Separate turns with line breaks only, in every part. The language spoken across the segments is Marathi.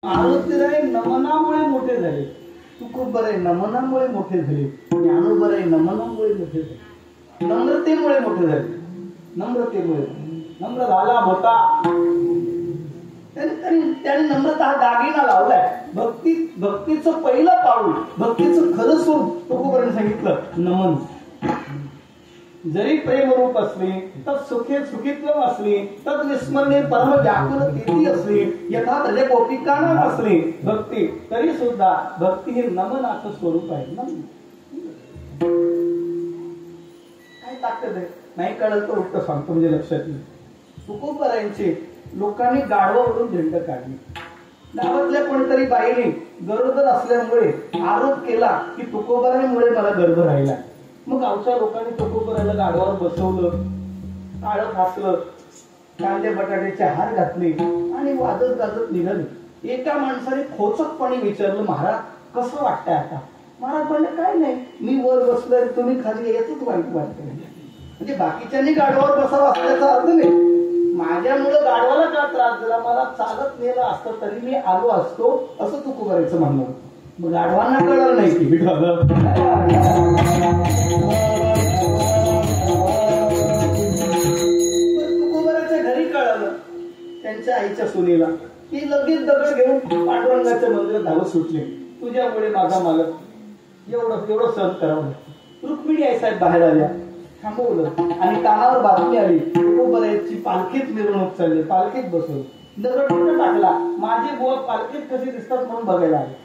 आरोग्यदायी नमनामुळे मोठे झाले, तुकोबराय नमनामुळे मोठे झाले, ज्ञानोबराय नमनामुळे मोठे झाले, नम्रतेमुळे मोठे झाले, नम्रतेमुळे नम्र झाला होता. त्याने नम्रता हा दागिना लावलाय. भक्तीचं पहिलं पाऊल, भक्तीचं खरं स्वरूप तुकोबराने सांगितलं नमन. जरी प्रेमरूप असले, तर सुखित्व असले, तर विस्मरणे परम व्याकुल तेथी असले, यथा तजे गोपिकांना असले भक्ती, तरी सुद्धा भक्ती हे नमनाचं स्वरूप आहे. काय ताकद आहे नाही कळलं तर उलट सांगतो म्हणजे लक्षात येईल. तुकोबरायांचे लोकांनी गाढवावरून झेंड काढली. गावातल्या कोणतरी बाईने गरोदर असल्यामुळे आरोप केला की तुकोबरामुळे मला गर्भ राहिला. मग गावच्या लोकांनी तुकोबराला गाढवावर बसवलं, काळं फासलं, कांदे बटाट्याचे हार घातले आणि वाजत गाजत निघाले. एका माणसाने खोचकपणे विचारलं, महाराज कसं वाटतंय आता? महाराज म्हणले काय नाही, मी वर बसलोय तुम्ही खाली यायचंच वाईट वाटतंय. म्हणजे बाकीच्यांनी गाढवावर बसावं असल्याचा अर्थ नाही. माझ्यामुळे गाढवाला का त्रास झाला, मला चालत नेलं असतं तरी मी आलो असतो असं तुकोबराचं म्हणणं. मग गाढवांना कळलं नाही की तुकोबराच्या घरी कळलं त्यांच्या आईच्या सुनेला की लगेच दगड घेऊन पांडुरंगाच्या मंदिरात धावत सुटले. तुझ्यामुळे माझा मालक एवढं सहन करावं. रुक्मिणी आई साहेब बाहेर आल्या, थांबवलं आणि कानावर बातमी आली तुकोबराची पालखीत मिरवणूक चालली. पालखीत बसवलं, दगड कुठं टाकला, माझे बुवा पालखीत कसे दिसतात म्हणून बघायला आले.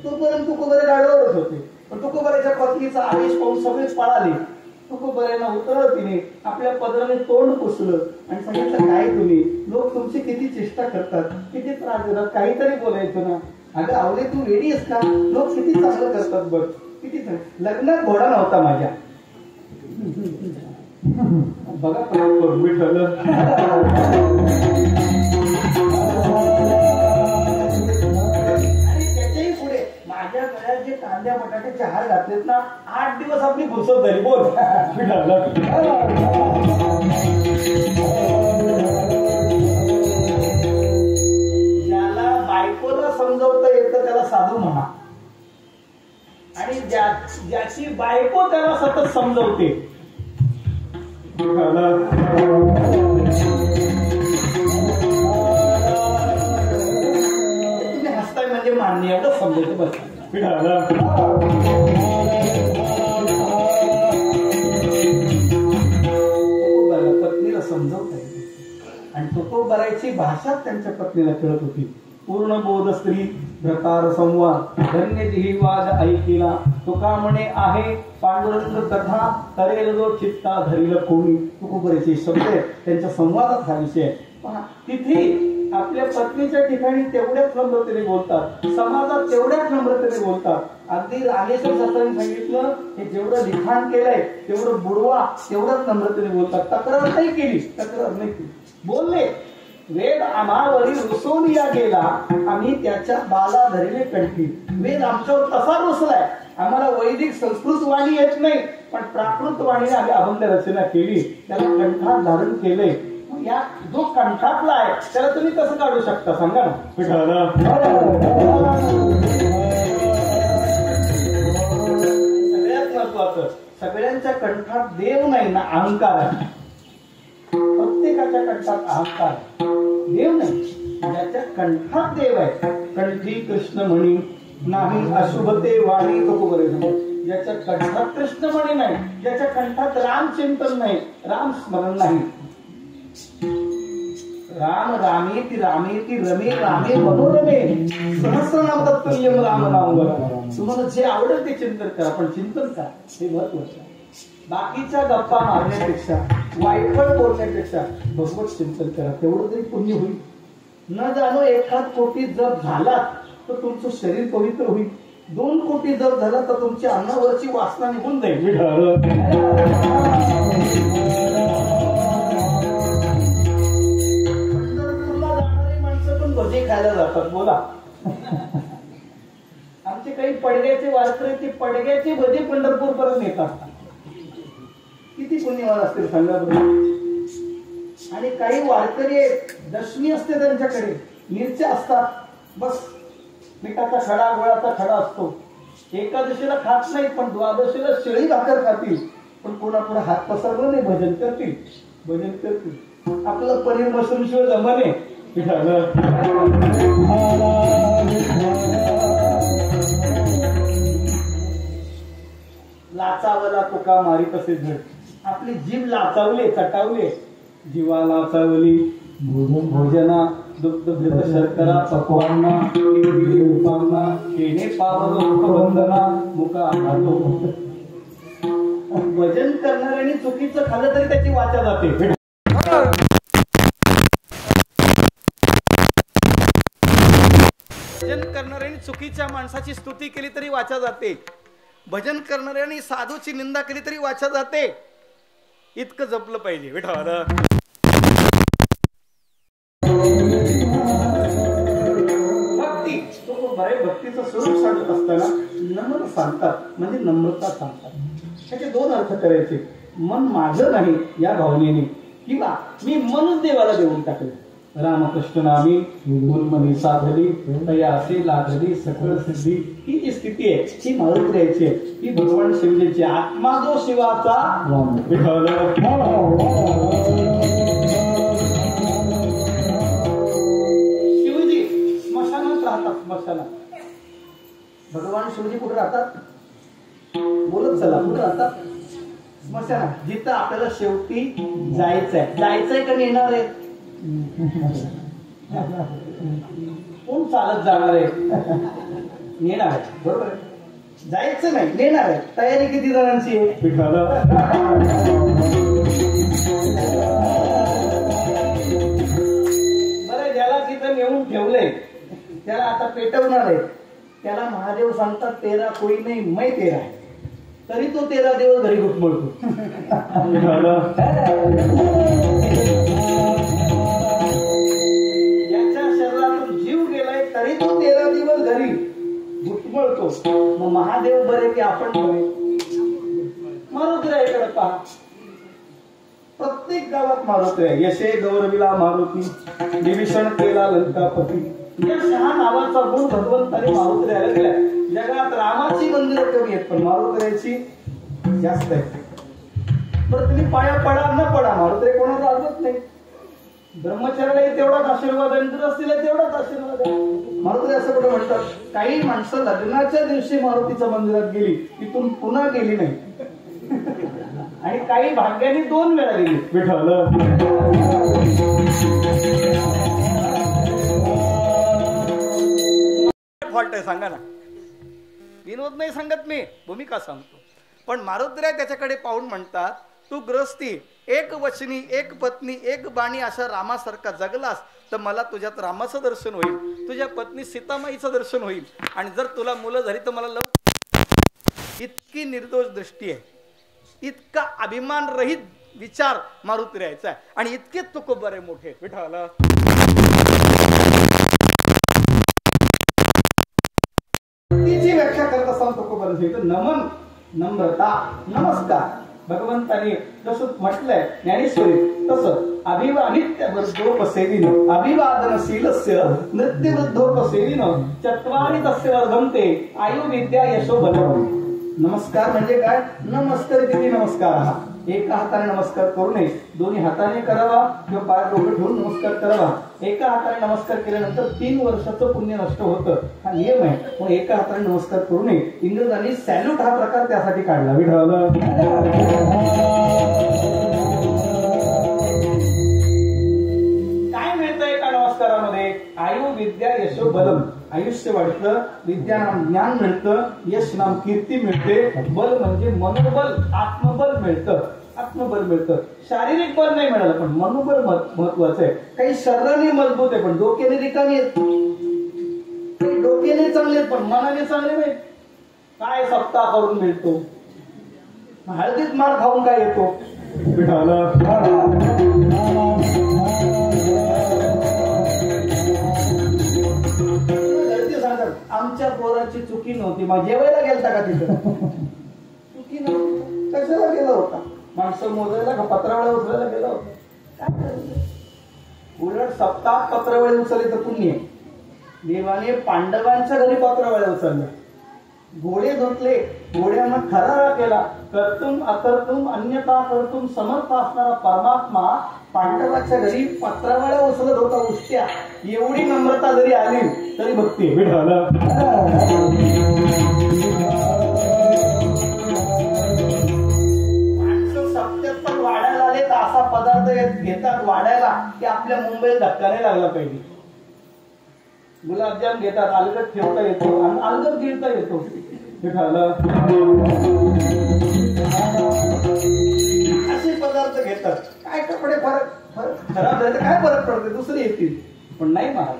तोपर्यंत तुकोबरे गाडवावरच होते. पण तुकोबराच्या पत्नीचा आदेश पाहून सगळे पळाले. तुकोबऱ्यांना उतरलं, तिने आपल्या पदराने तोंड पुसलं आणि सांगितलं काय तुम्ही लोक तुमची किती चेष्टा करतात, किती त्रास देतात, काहीतरी बोलायचं ना. अगं आवले तू वेडी आहेस का? लोक किती चांगलं करतात बघ, किती चांगलं. लग्नात घोडा नव्हता माझ्या, बघा करून ठरलं. माझ्या गळ्यात जे कांद्या बटाट्याचे हार घातलेत ना, 8 दिवस आपली फुरसत झाली. बोल ज्याला बायकोला समजवता येतं त्याला साधू म्हणा, आणि ज्याची बायको त्याला सतत समजवते तुम्ही हसताय म्हणजे मान्य एवढं समजवते बस. पत्नीला समजवता येते आणि तुकोबराची भाषा त्यांच्या पत्नीला कळत होती. पूर्ण बोध स्त्री प्रकार संवाद धन्य जिहिवाद ऐकिला, तुका म्हणे आहे पांडुरंग कथा, करेल जो चित्ता धरील कोणी. तुकोबराचे शब्द त्यांच्या संवादात हा विषय. तिथे आपल्या पत्नीच्या ठिकाणी तेवढ्याच नम्रतेने बोलतात, समाजात तेवढ्याच नम्रतेने बोलतात. अगदी रामेश्वर शास्त्रींनी सांगितलं हे जेवढं लिखाण केलंय तेवढं बुडवा, तेवढंच नम्रतेने बोलतात. तक्रार नाही केली, बोलले. वेद आम्हावरी रुसून या गेला, आम्ही त्याच्या बाला धरले कंठी. वेद आमच्यावर तसा रुसलाय, आम्हाला वैदिक संस्कृत वाणी येत नाही, पण प्राकृत वाणीने आम्ही अभंग रचना केली, त्याला कंठात धारण केलंय. या जो कंठातला आहे त्याला तुम्ही कसं काढू शकता सांगा ना. सगळ्यात महत्वाचं, सगळ्यांच्या कंठात देव नाही ना, अहंकार आहे. प्रत्येकाच्या कंठात अहंकार, देव नाही. ज्याच्या कंठात देव आहे, कंठी कृष्ण म्हणी नाही अशुभते वाणी. ज्याच्या कंठात कृष्ण म्हणी नाही, ज्याच्या कंठात राम चिंतन नाही, राम स्मरण नाही. राम रामेति रामेति रमे रामे मनोरमे सहस्रनाम तत्तुल्यम राम नाम. तुम्हाला जे आवडेल ते चिंतन करा, पण चिंतन करा हे महत्वाचं आहे. बाकीच्या गप्पा मारण्यापेक्षा, वाईटपण बोलण्यापेक्षा भगवत चिंतन करा, तेवढं तरी पुण्य होईल. न जाणो 1 कोटी जप झाला तर तुमचं शरीर पवित्र होईल. 2 कोटी जप झाला तर तुमच्या अन्नावरची वासना निघून जाईल. भजे खायला जातात. बोला आमचे काही पडग्याचे वारकरी ते पडग्याचे भजे पंढरपूर पर्यंत येतात. किती पुण्यवान असतील सांगा बरं. आणि काही वारकरी दशमी असते त्यांच्याकडे, मिरच्या असतात, बस मिठाचा खडा गोळाचा खडा असतो. एकादशीला खात नाही पण द्वादशीला शिळी भाकर खातील, पण कोणापुढे हात पसरला नाही, भजन करतील. भजन करतील. आपलं पनीर मशरूम शिवाय जमाने लाचावला तुका मारी तसे झड. आपली जीभ लाचावले चटावले, जीवा लाचावली भोजना दुग्ध घृत शर्करा पक्वांना उपांना येणे पावलो मुखबंधना मुका खातो. भजन करणाऱ्याने चुकीचं खाल्लं तरी त्याची वाचा जाते. भजन करणाऱ्याने चुकीच्या माणसाची स्तुती केली तरी वाचा जाते. भजन करणाऱ्याने साधूची निंदा केली तरी वाचा जाते. इतकं जपलं पाहिजे विठ्ठल. भक्ती तो बरे भक्तीचं स्वरूप सांगत असताना नम्र सांगतात म्हणजे नम्रता सांगतात. त्याचे दोन अर्थ करायचे. मन माझं नाही या भावनेने, किंवा मी मनच देवाला देऊन टाकले. रामकृष्ण नामी गुणमनी साधली तया असे लादली सकळ सिद्धी. ही जी स्थिती आहे ही मारुतीची आहे. ही भगवान शिवजीची आत्मा जो शिवाचा विठ्ठल. शिवजी स्मशानात राहतात. स्मशानात भगवान शिवजी कुठे राहतात? बोलत चला कुठे राहतात? स्मशानात. जिथं आपल्याला शेवटी जायचंय. जायचंय का नेणार आहे? कोण चालत जाणार आहे? नेणार आहे. बरोबर आहे. जायचं नाही, नेणार आहे. तयारी किती जणांची आहे? बरं, ज्याला तिथं नेऊन ठेवलंय त्याला आता पेटवणार आहे. त्याला महादेव सांगतात 13 कोई नाही मै 13 आहे. तरी तो 13 दिवस घरी घुटमळतो. तरी तो 13 दिवस घरी घुटमळतो. मग महादेव बरे की आपण बरे? मारुतीकडे पहा. प्रत्येक गावात मारुती आहे. यशे गौरविला मारुती, विभीषण केला लंकापती. यश हा नावाचा गुण भगवंताने मारुतीला दिलाय. जगात रामाची मंदिरं कमी आहेत पण मारुतीची जास्त आहेत. बरं तुम्ही पाया पडा न पडा, मारुती कोणाला आजच नाही. ब्रह्मचार्याला तेवढाच आशीर्वाद आहे, गृहस्थीला तेवढाच आशीर्वाद आहे. मारुती असं कुठं म्हणतात? काही माणसं लग्नाच्या दिवशी मारुतीच्या मंदिरात गेली, तिथून पुन्हा गेली नाही. आणि काही भाग्याने 2 वेळा गेली. विठ्ठल फॉल्ट आहे सांगा ना. विनोद नाही सांगत मी, भूमिका सांगतो. पण मारुतीराय त्याच्याकडे पाहून म्हणतात, तू गृहस्थी एक वचनी एक पत्नी एक बाणी अशा रामासारखा जगलास तर मला तुझ्यात रामाचं दर्शन होईल, तुझ्या पत्नी सीतामाईचं दर्शन होईल. आणि जर तुला मुलं झाली तर मला इतकी निर्दोष दृष्टी आहे, इतका अभिमान रहित विचार मारुतीरायचा आहे. आणि इतके तुकोबरे मोठे विठ्ठल. तिची व्याख्या करत असताना तुकोबरे नमन, नम्रता, नमस्कार. भगवंताने जसं म्हटलंय ज्ञानेश्वरी तसं अभिवादित्योपसेविन अभिवादनशीलस्य नृत्यवृद्धोपसेविन चत्वारि तस्य वर्धन्ते आयुर्विद्या यशो बलम्. नमस्कार म्हणजे काय? नमस्कार किती नमस्कार हा. एका हाताने नमस्कार करू नये, दोन्ही हाताने करावा किंवा पाय डोकं ठेवून नमस्कार करावा. एका हाताने नमस्कार केल्यानंतर 3 वर्षाचं पुण्य नष्ट होतं, हा नियम आहे. मग एका हाताने नमस्कार करू नये. इंग्रजांनी सॅल्यूट हा प्रकार त्यासाठी काढला. विठ्ठल काय मिळतं एका नमस्कारामध्ये? आयु विद्या यशो बलम. आयुष्य वाढतं, विद्या नाम ज्ञान मिळतं, यश नाम कीर्ती मिळते, बल म्हणजे मनोबल आत्मबल मिळतं. आत्मबल मिळतं. शारीरिक बल नाही मिळालं पण मनोबल महत्वाचं आहे. काही शरीराने मजबूत आहे पण डोक्याने रिकामी आहेत, काही डोक्याने चांगले आहेत पण मनाने चांगले नाही. काय सप्ताह करून मिळतो, हळदीत मार खाऊन काय येतो? आमच्या पोराची चुकी नव्हती, मग जेवायला गेलता का तिथं? चुकी नव्हती, कशाला गेला होता? माणसं मोजायला का पत्रावळ्या उचलायला गेला होता? काय उलट सप्ताह पत्रावळी उचलली तर पुण्य. देवाने पांडवांच्या घरी पत्रावळ्या उचलल्या, घोडे धुतले, घोड्यांना खरारा केला. कर्तुम अकर्तुम अन्यथा कर्तुम समर्थ असणारा परमात्मा पांडवाच्या घरी पत्रावळ्या उचलत होता, उष्ट्या. एवढी नम्रता जरी आली तरी भक्ती विठ्ठल. माणसं सत्यात पण वाढायला आले तर असा पदार्थ घेतात वाढायला की आपल्या मुंबईत धक्का नाही लागला पाहिजे. गुलाबजाम घेतात, अलगद ठेवता येतो आणि अलगद गिळता येतो. असे पदार्थ घेतात. काय कपडे फरक खराब झाले काय फरक पडते, दुसरे येतील. पण नाही महाराज,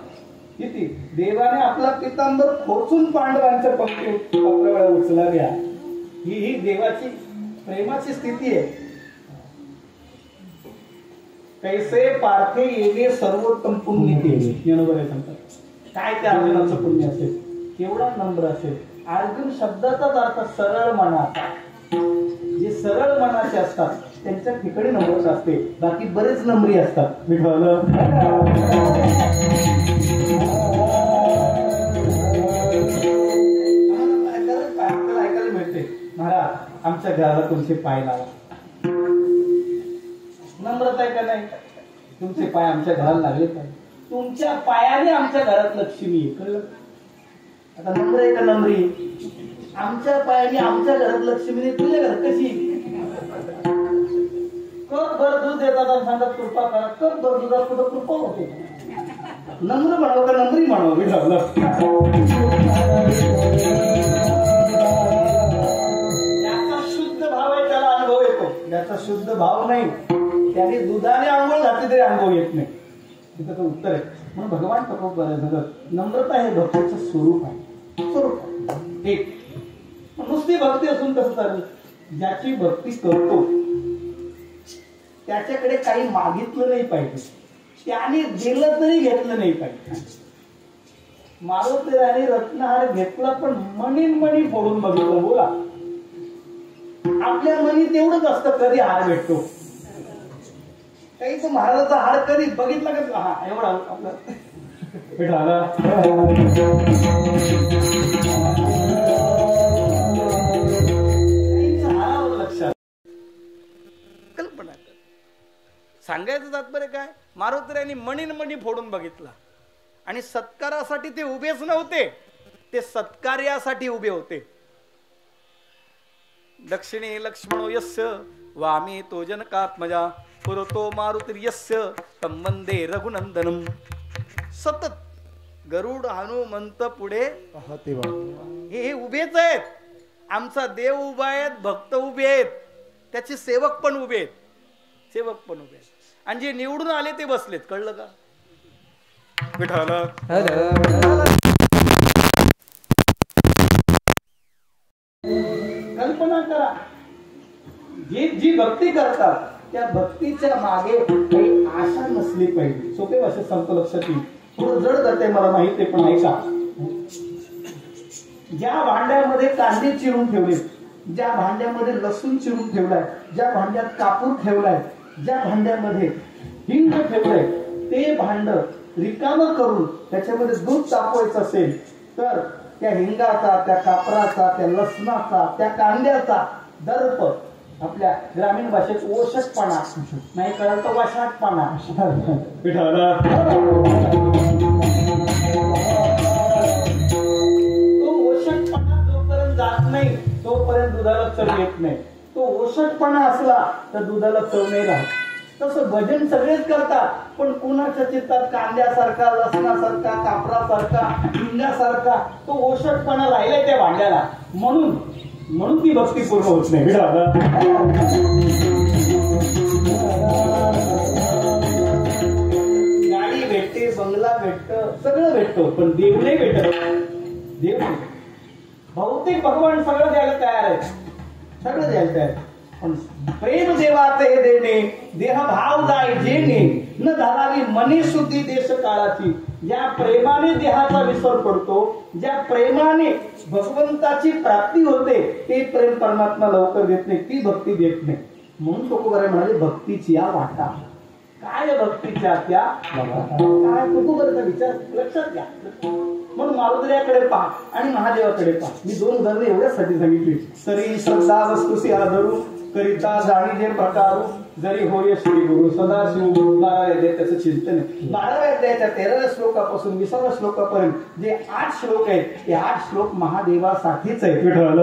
किती देवाने आपला पितांबर खोचून पांडवांच्या पंक्ती पत्रावळ्या उचलाव्या. ही देवाची प्रेमाची स्थिती आहे. कैसे पार्थे येणे सर्वोत्तम पुण्य केले, ज्ञानोबा सांगतात. काय त्या अर्जुनाचं पुण्य असेल, केवढा नम्र असेल. अर्जुन शब्दाचाच अर्थ सरळ मनाचा. जे सरळ मनाचे असतात त्यांच्या ठिकाणी नम्रता असते, बाकी बरेच नम्री असतात. विठ्ठल आपल्याला ऐकायला मिळते, महाराज आमच्या घराला तुमचे पाय लावा. नम्रता आहे का नाही? तुमचे पाय आमच्या घराला लागले पाहिजे. तुमच्या पायाने आमच्या घरात लक्ष्मी आहे, कळलं? आता नम्र आहे का नम्री? आमच्या पायाने आमच्या घरात लक्ष्मी, तुझ्या घरात कशी? कप भर दूध देतात आणि सांगतात कृपा करा. कप भर दुधात कुठं कृपा होते? नम्र म्हणावं का नम्री म्हणावं? ज्याचा शुद्ध भाव आहे त्याला अनुभव येतो, ज्याचा शुद्ध भाव नाही त्याने दुधाने आंघोळ घातली तरी अनुभव येत नाही. तिथं तो उत्तर आहे. म्हणून भगवान नम्रता हे भक्तीचं स्वरूप आहे. स्वरूप एक नुसती भक्ती असून कसं चालेल? ज्याची भक्ती करतो त्याच्याकडे काही मागितलं नाही पाहिजे, त्याने दिलं तरी घेतलं नाही पाहिजे. मारुतीराने रत्नहार घेतला पण मनीन मनी फोडून बघितलं. बोला, आपल्या मनीत एवढंच असतं कधी हार भेटतो. काही तर महाराजाचा हार कधी बघितला का? हा एवढा आपला लक्षात. कल्पना कर. सांगायचं तात्पर्य काय? मारुतीरायांनी मणीन मणी फोडून बघितला आणि सत्कारासाठी ते उभेच नव्हते, ते सत्कार्यासाठी उभे होते. दक्षिणे लक्ष्मणो यस्य वामे तो जनकात्मजा पुरतो मारुतिर्यस्य संबंधे रघुनंदनम. सतत गरुड हनुमंत पुढे हे उभेच आहेत. आमचा देव उभा आहेत, भक्त उभे आहेत, त्याचे सेवक पण उभे आहेत, सेवक पण उभे आहेत. आणि जे निवडून आले ते बसलेत. कळलं का? कल्पना करा, जी भक्ती करतात त्या भक्तीच्या मागे काही आशा नसली पाहिजे. सोपे भाषेत सांगतो, लक्षात येईल. थोडं जड करते मला माहिती आहे, पण ऐका. ज्या भांड्यामध्ये कांदे चिरून ठेवले, ज्या भांड्यामध्ये लसूण चिरून ठेवलाय, ज्या भांड्यात कापूर ठेवलाय, ज्या भांड्यामध्ये हिंग ठेवलंय, ते भांड रिकामं करून त्याच्यामध्ये दूध तापवायचं असेल तर त्या हिंगाचा, त्या कापराचा, त्या लसणाचा, त्या कांद्याचा दर्प, आपल्या ग्रामीण भाषेत ओशटपणा, नाही कळलं तर वशाटपणा. तो ओशटपणा जोपर्यंत जात नाही तोपर्यंत दुधाला चव येत नाही. तो ओशटपणा असला तर दुधाला चव नाही राहत. तसं भजन सगळेच करतात, पण कुणाच्या चित्तात कांद्यासारखा, लसणासारखा, कापरासारखा, हिंगासारखा तो ओशटपणा राहिलाय त्या भांड्याला. म्हणून ती भक्ती पूर्ण होत नाही. गाडी भेटते, बंगला भेटत, सगळं भेटतो, पण देव नाही भेटत. देव बहुतेक भगवान सगळं द्यायला तयार आहे, सगळं द्यायला तयार. पण प्रेम देवाचे हे देणे, देह भाव जाय जेणे, न धरावी मनी शुद्धी देश काळाची. ज्या प्रेमाने देहाचा विसर पडतो, ज्या प्रेमाने भगवंताची प्राप्ती होते, ते प्रेम परमात्मा लवकर देत नाही, ती भक्ती देत नाही. म्हणून तुकोबाराय म्हणाले भक्तीची या वाटा. काय भक्तीच्या त्या काय कुतूहलाचा विचार लक्षात घ्या. म्हणून मारुद्र्याकडे पहा आणि महादेवाकडे पहा. मी 2 उदाहरणं एवढ्यासाठी सांगितली. तरी श्रद्धा वस्तुसी आदरू करिता जाणी जे प्रकारू जरी होय श्री गुरु सदाशिव. 12व्या अध्यायात त्याचं चिंतन आहे. 12व्या अध्यायाच्या 13व्या श्लोकापासून 20व्या श्लोकापर्यंत जे 8 श्लोक आहेत ते 8 श्लोक महादेवासाठीच आहेत. विठ्ठल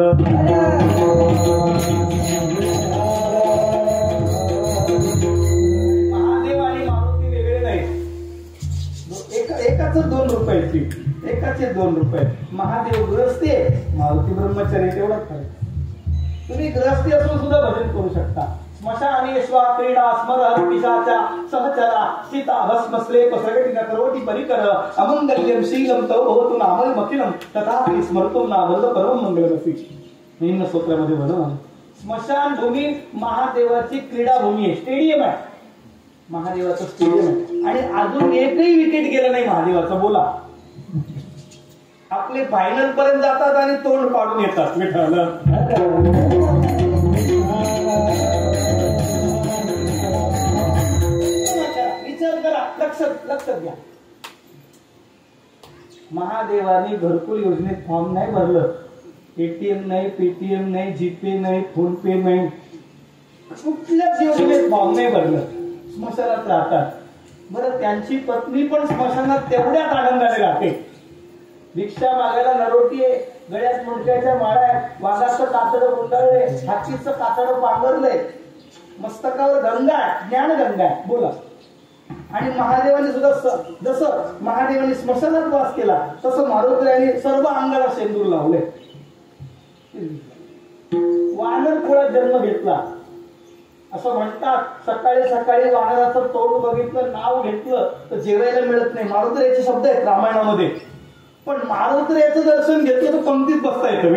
महादेव आणि मारुती वेगळे नाहीत. एकाच 2 रुपये, एकाचे 2 रुपये. महादेव गृहस्थी आहे, मारुती ब्रह्मचारी. तेवढाच फरक. तुम्ही गृहस्थी असून सुद्धा भजन करू शकता. स्मशानेश्वा क्रीडा स्मर पिशाचा सहचरा सीता भस्मस्लेप प्रगटी न करोटी परिकर अमंगल्यम शीलम तव भवतु नामल मकिलम तथापि स्मरतो नावल परम मंगलमसी. निम्न स्तोत्रामध्ये बघा, स्मशान भूमी महादेवाची क्रीडा भूमी आहे, स्टेडियम आहे. महादेवाचं स्टेडियम आहे आणि अजून एकही विकेट गेलं नाही महादेवाचं. बोला, आपले फायनल पर्यंत जातात आणि तोंड पाडून येतात. विठ्ठल विचार करा, लक्षात घ्या. महादेवाने घरकुल योजनेत फॉर्म नाही भरलं. एटीएम नाही, पेटीएम नाही, जीपे नाही, फोन पे नाही, कुठल्याच योजनेत फॉर्म नाही भरलं. स्मशानात राहतात. बरं, त्यांची पत्नी पण स्मशानात तेवढ्याच आनंदाने राहते. भिक्षा मागायला नरोटी आहे, गळ्यात मुंडक्याच्या माळा आहे, वाघाचं कातडं गुंडाळलंय, हातीचं कातडं पांघरलंय, मस्तकावर गंगा आहे, ज्ञानगंगा आहे. बोला. आणि महादेवाने सुद्धा जसं महादेवाने स्मशानात वास केला तसं मारुतीने सर्व अंगाला शेंदूर लावले. वानर कुळात जन्म घेतला असं म्हणतात. सकाळी सकाळी वानराचं तोंड बघितलं, नाव घेतलं तर जेवायला मिळत नाही. मारुतीचे शब्द आहेत रामायणामध्ये. पण मारुतीचं दर्शन घेतलं तर पंक्तीत बसता येतं.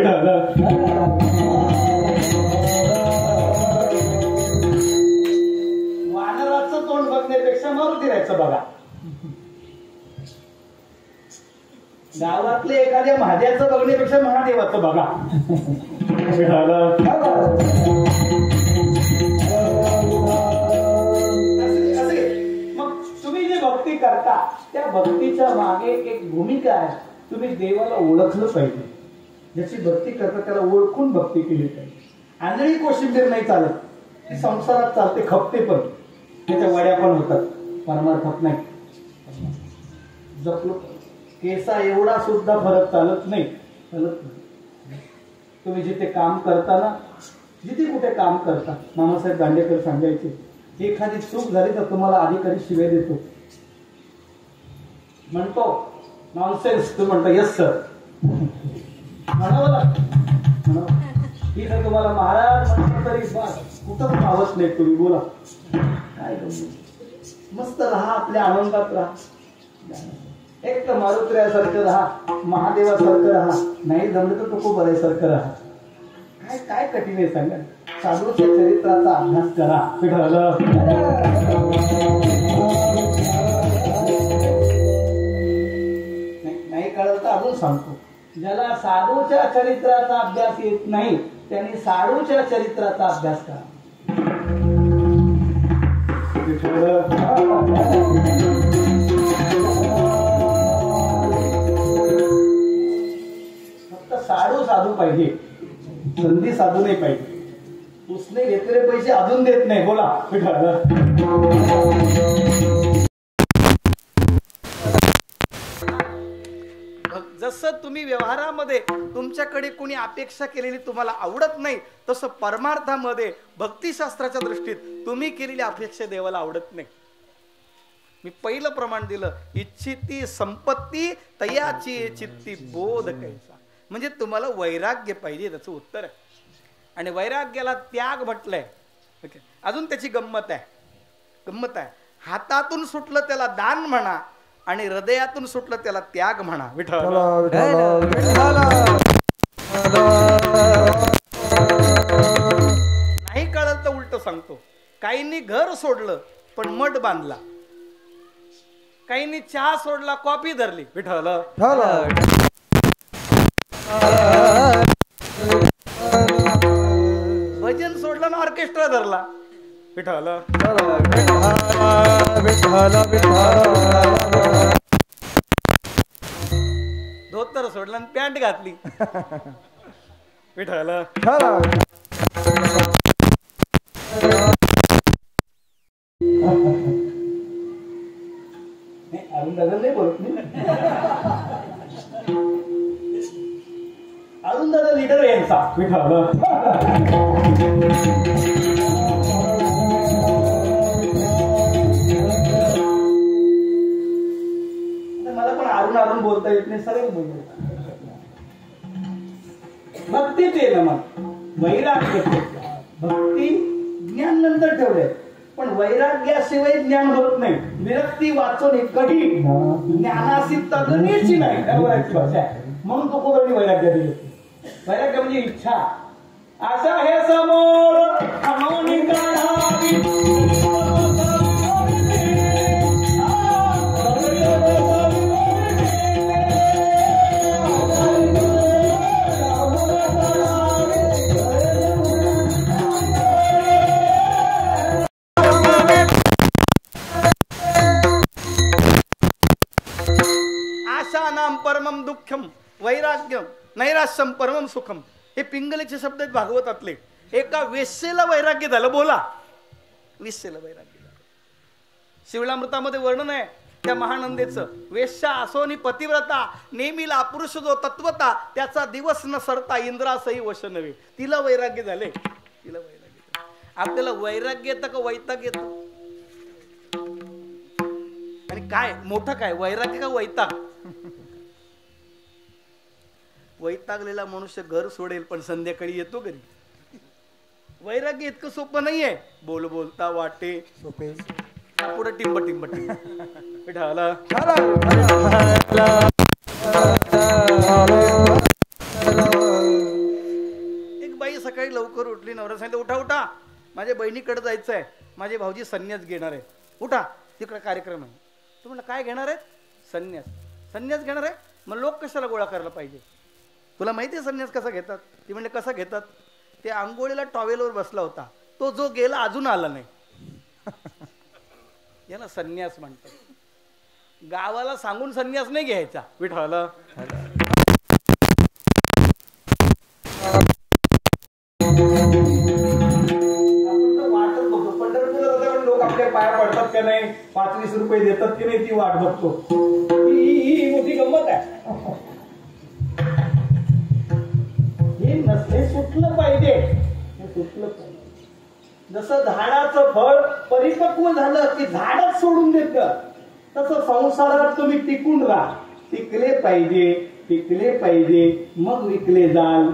वानराचं तोंड बघण्यापेक्षा मारुती राहायचं बघा. गावातले एखाद्या महादेवाचं बघण्यापेक्षा महादेवाचं बघा. मग तुम्ही जे भक्ती करता त्या भक्तीच्या मागे एक भूमिका आहे. तुम्ही देवाला ओळखलं पाहिजे. ज्याची भक्ती करता त्याला ओळखून भक्ती केली पाहिजे. आंधळी कोशिंबीर नाही चालत, ती संसारात चालते, खपते पण, त्याच्या वड्या पण होतात, परमार्थात नाही. जपलो केसा एवढा सुद्धा फरक चालत नाही. तुम्ही जिथे काम करता ना, जिथे कुठे काम करता, मामासाहेब दांडेकर सांगायचे, एखादी चूक झाली तर तुम्हाला अधिकारी शिव्या देतो. म्हणतो नॉनसेन्स, तू म्हणतो यस सर म्हणावं लागतं. इथं तुम्हाला महाराज म्हणतो तरी कुठंच पावत नाही तुम्ही. बोला काय मस्त राहा, आपल्या आनंदात राहा. एक तर मारुतीसारखं राहा, महादेवासारखं राहा, नाही जमलं तर तुकोबरायसारखं राहा. काय काय कठीण आहे सांगा. साधूच्या चरित्राचा अभ्यास करा. नाही कळलं तर अजून सांगतो. ज्याला साधूच्या चरित्राचा अभ्यास येत नाही त्यांनी साधूच्या चरित्राचा अभ्यास करा. फक्त साधू पाहिजे, संधी साधू नाही पाहिजे. उसने घेतलेले पैसे अजून देत नाही. बोला. जसं तुम्ही व्यवहारामध्ये तुमच्याकडे कोणी अपेक्षा केलेली तुम्हाला आवडत नाही, तसं परमार्थामध्ये भक्तिशास्त्राच्या दृष्टीत तुम्ही केलेली अपेक्षा देवाला आवडत नाही. मी पहिलं प्रमाण दिलं, इच्छिती संपत्ती तयाची चित्ती बोध कैसा. म्हणजे तुम्हाला वैराग्य पाहिजे, त्याचं उत्तर आहे. आणि वैराग्याला त्याग म्हटलंय. अजून त्याची गंमत आहे. हातातून सुटलं त्याला दान म्हणा आणि हृदयातून सुटलं त्याला त्याग म्हणा. विठ्ठल नाही कळलं तर उलट सांगतो. काहींनी घर सोडलं पण मठ बांधला, काहींनी चहा सोडला कॉफी धरली. विठ्ठल भजन सोडलं ना ऑर्केस्ट्रा धरला. विठ्ठल धोतर सोडलं आणि पॅन्ट घातली. विठ्ठल अरुण दादा नाही बोलत मी. अरुण दादा लीडर यांचा. विठ्ठल मला पण अरुण अरुण बोलता येत नाही, सरळ बोलतो. भक्तीच आहे ना मग वैराग्य. भक्ती ज्ञान नंतर ठेवलंय, पण वैराग्याशिवाय ज्ञान होत नाही. विरक्ती वाचून कधी ज्ञानाशी तगणीची नाही भाषा आहे. म्हणून तो कोणी वैराग्य दिले. वैराग्य म्हणजे इच्छा. असा हे समोर नाम परमम दुःखम वैराग्यम नैराश्यम परमम सुखम. हे पिंगलेचे शब्द आहेत भागवतातले. एका वेश्येला वैराग्य झालं. बोला, वेश्येला वैराग्य झालं. शिवलामृतामध्ये वर्णन आहे त्या महानंदेचं. वेश्या असोनी पतिव्रता नेहमीला पुरुष जो तत्वता त्याचा दिवस न सरता इंद्रासही वश नव्हे. तिला वैराग्य झाले. तिला वैराग्य. आपल्याला वैराग्य येतं का वैताग येतं? आणि काय मोठं काय, वैराग्य का वैताग? वैतागलेला मनुष्य घर सोडेल पण संध्याकाळी येतो घरी. वैराग्य इतकं सोपं नाहीये. बोल बोलता वाटे सोपे, पुढे टिंब टिंब टिंब. एक बाई सकाळी लवकर उठली. नवरा सांगितलं उठा उठा, माझ्या बहिणीकडे जायचं आहे. माझे भाऊजी संन्यास घेणार आहे. उठा, तिकडे कार्यक्रम आहे. तू म्हणलं काय घेणार आहे? संन्यास. संन्यास घेणार आहे? मग लोक कशाला गोळा करायला पाहिजे? तुला माहिती आहे संन्यास कसा घेतात? ती म्हणजे कसा घेतात? ते आंघोळीला टॉवेलवर बसला होता, तो जो गेला अजून आला नाही. याला संन्यास म्हणतात. गावाला सांगून संन्यास नाही घ्यायचा. विठ्ठल लोक आपल्या पाया पडतात का नाही, 5-20 रुपये देतात की नाही ती वाट बघतो. ही मोठी गंमत आहे. हे सुटलं पाहिजे. हे सुटलं पाहिजे. जसं झाडाचं फळ परिपक्व झालं की झाडच सोडून देतं, तसं संसारात तुम्ही टिकून राहा. टिकले पाहिजे, टिकले पाहिजे, मग विकले जाल.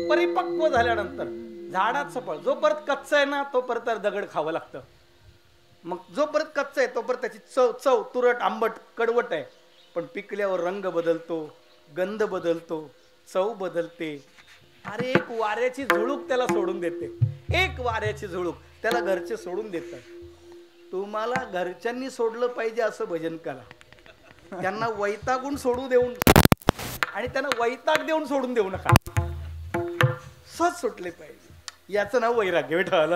परिपक्व झाल्यानंतर झाडाचं फळ जोपर्यंत कच्चा आहे ना तोपर्यंत दगड खावं लागतं. मग जोपर्यंत कच्चा आहे तोपर्यंत त्याची चव तुरट आंबट कडवट आहे. पण पिकल्यावर रंग बदलतो, गंध बदलतो, चव बदलते. अरे एक वाऱ्याची झुळूक त्याला सोडून देते. एक वाऱ्याची झुळूक त्याला घरचे सोडून देतात. तुम्हाला घरच्यांनी सोडलं पाहिजे असं भजन करा. त्यांना वैतागून सोडू देऊन आणि त्यांना वैताग देऊन सोडून देऊ नका. सहज सुटले पाहिजे. याचं नाव वैराग्य. विठ्ठल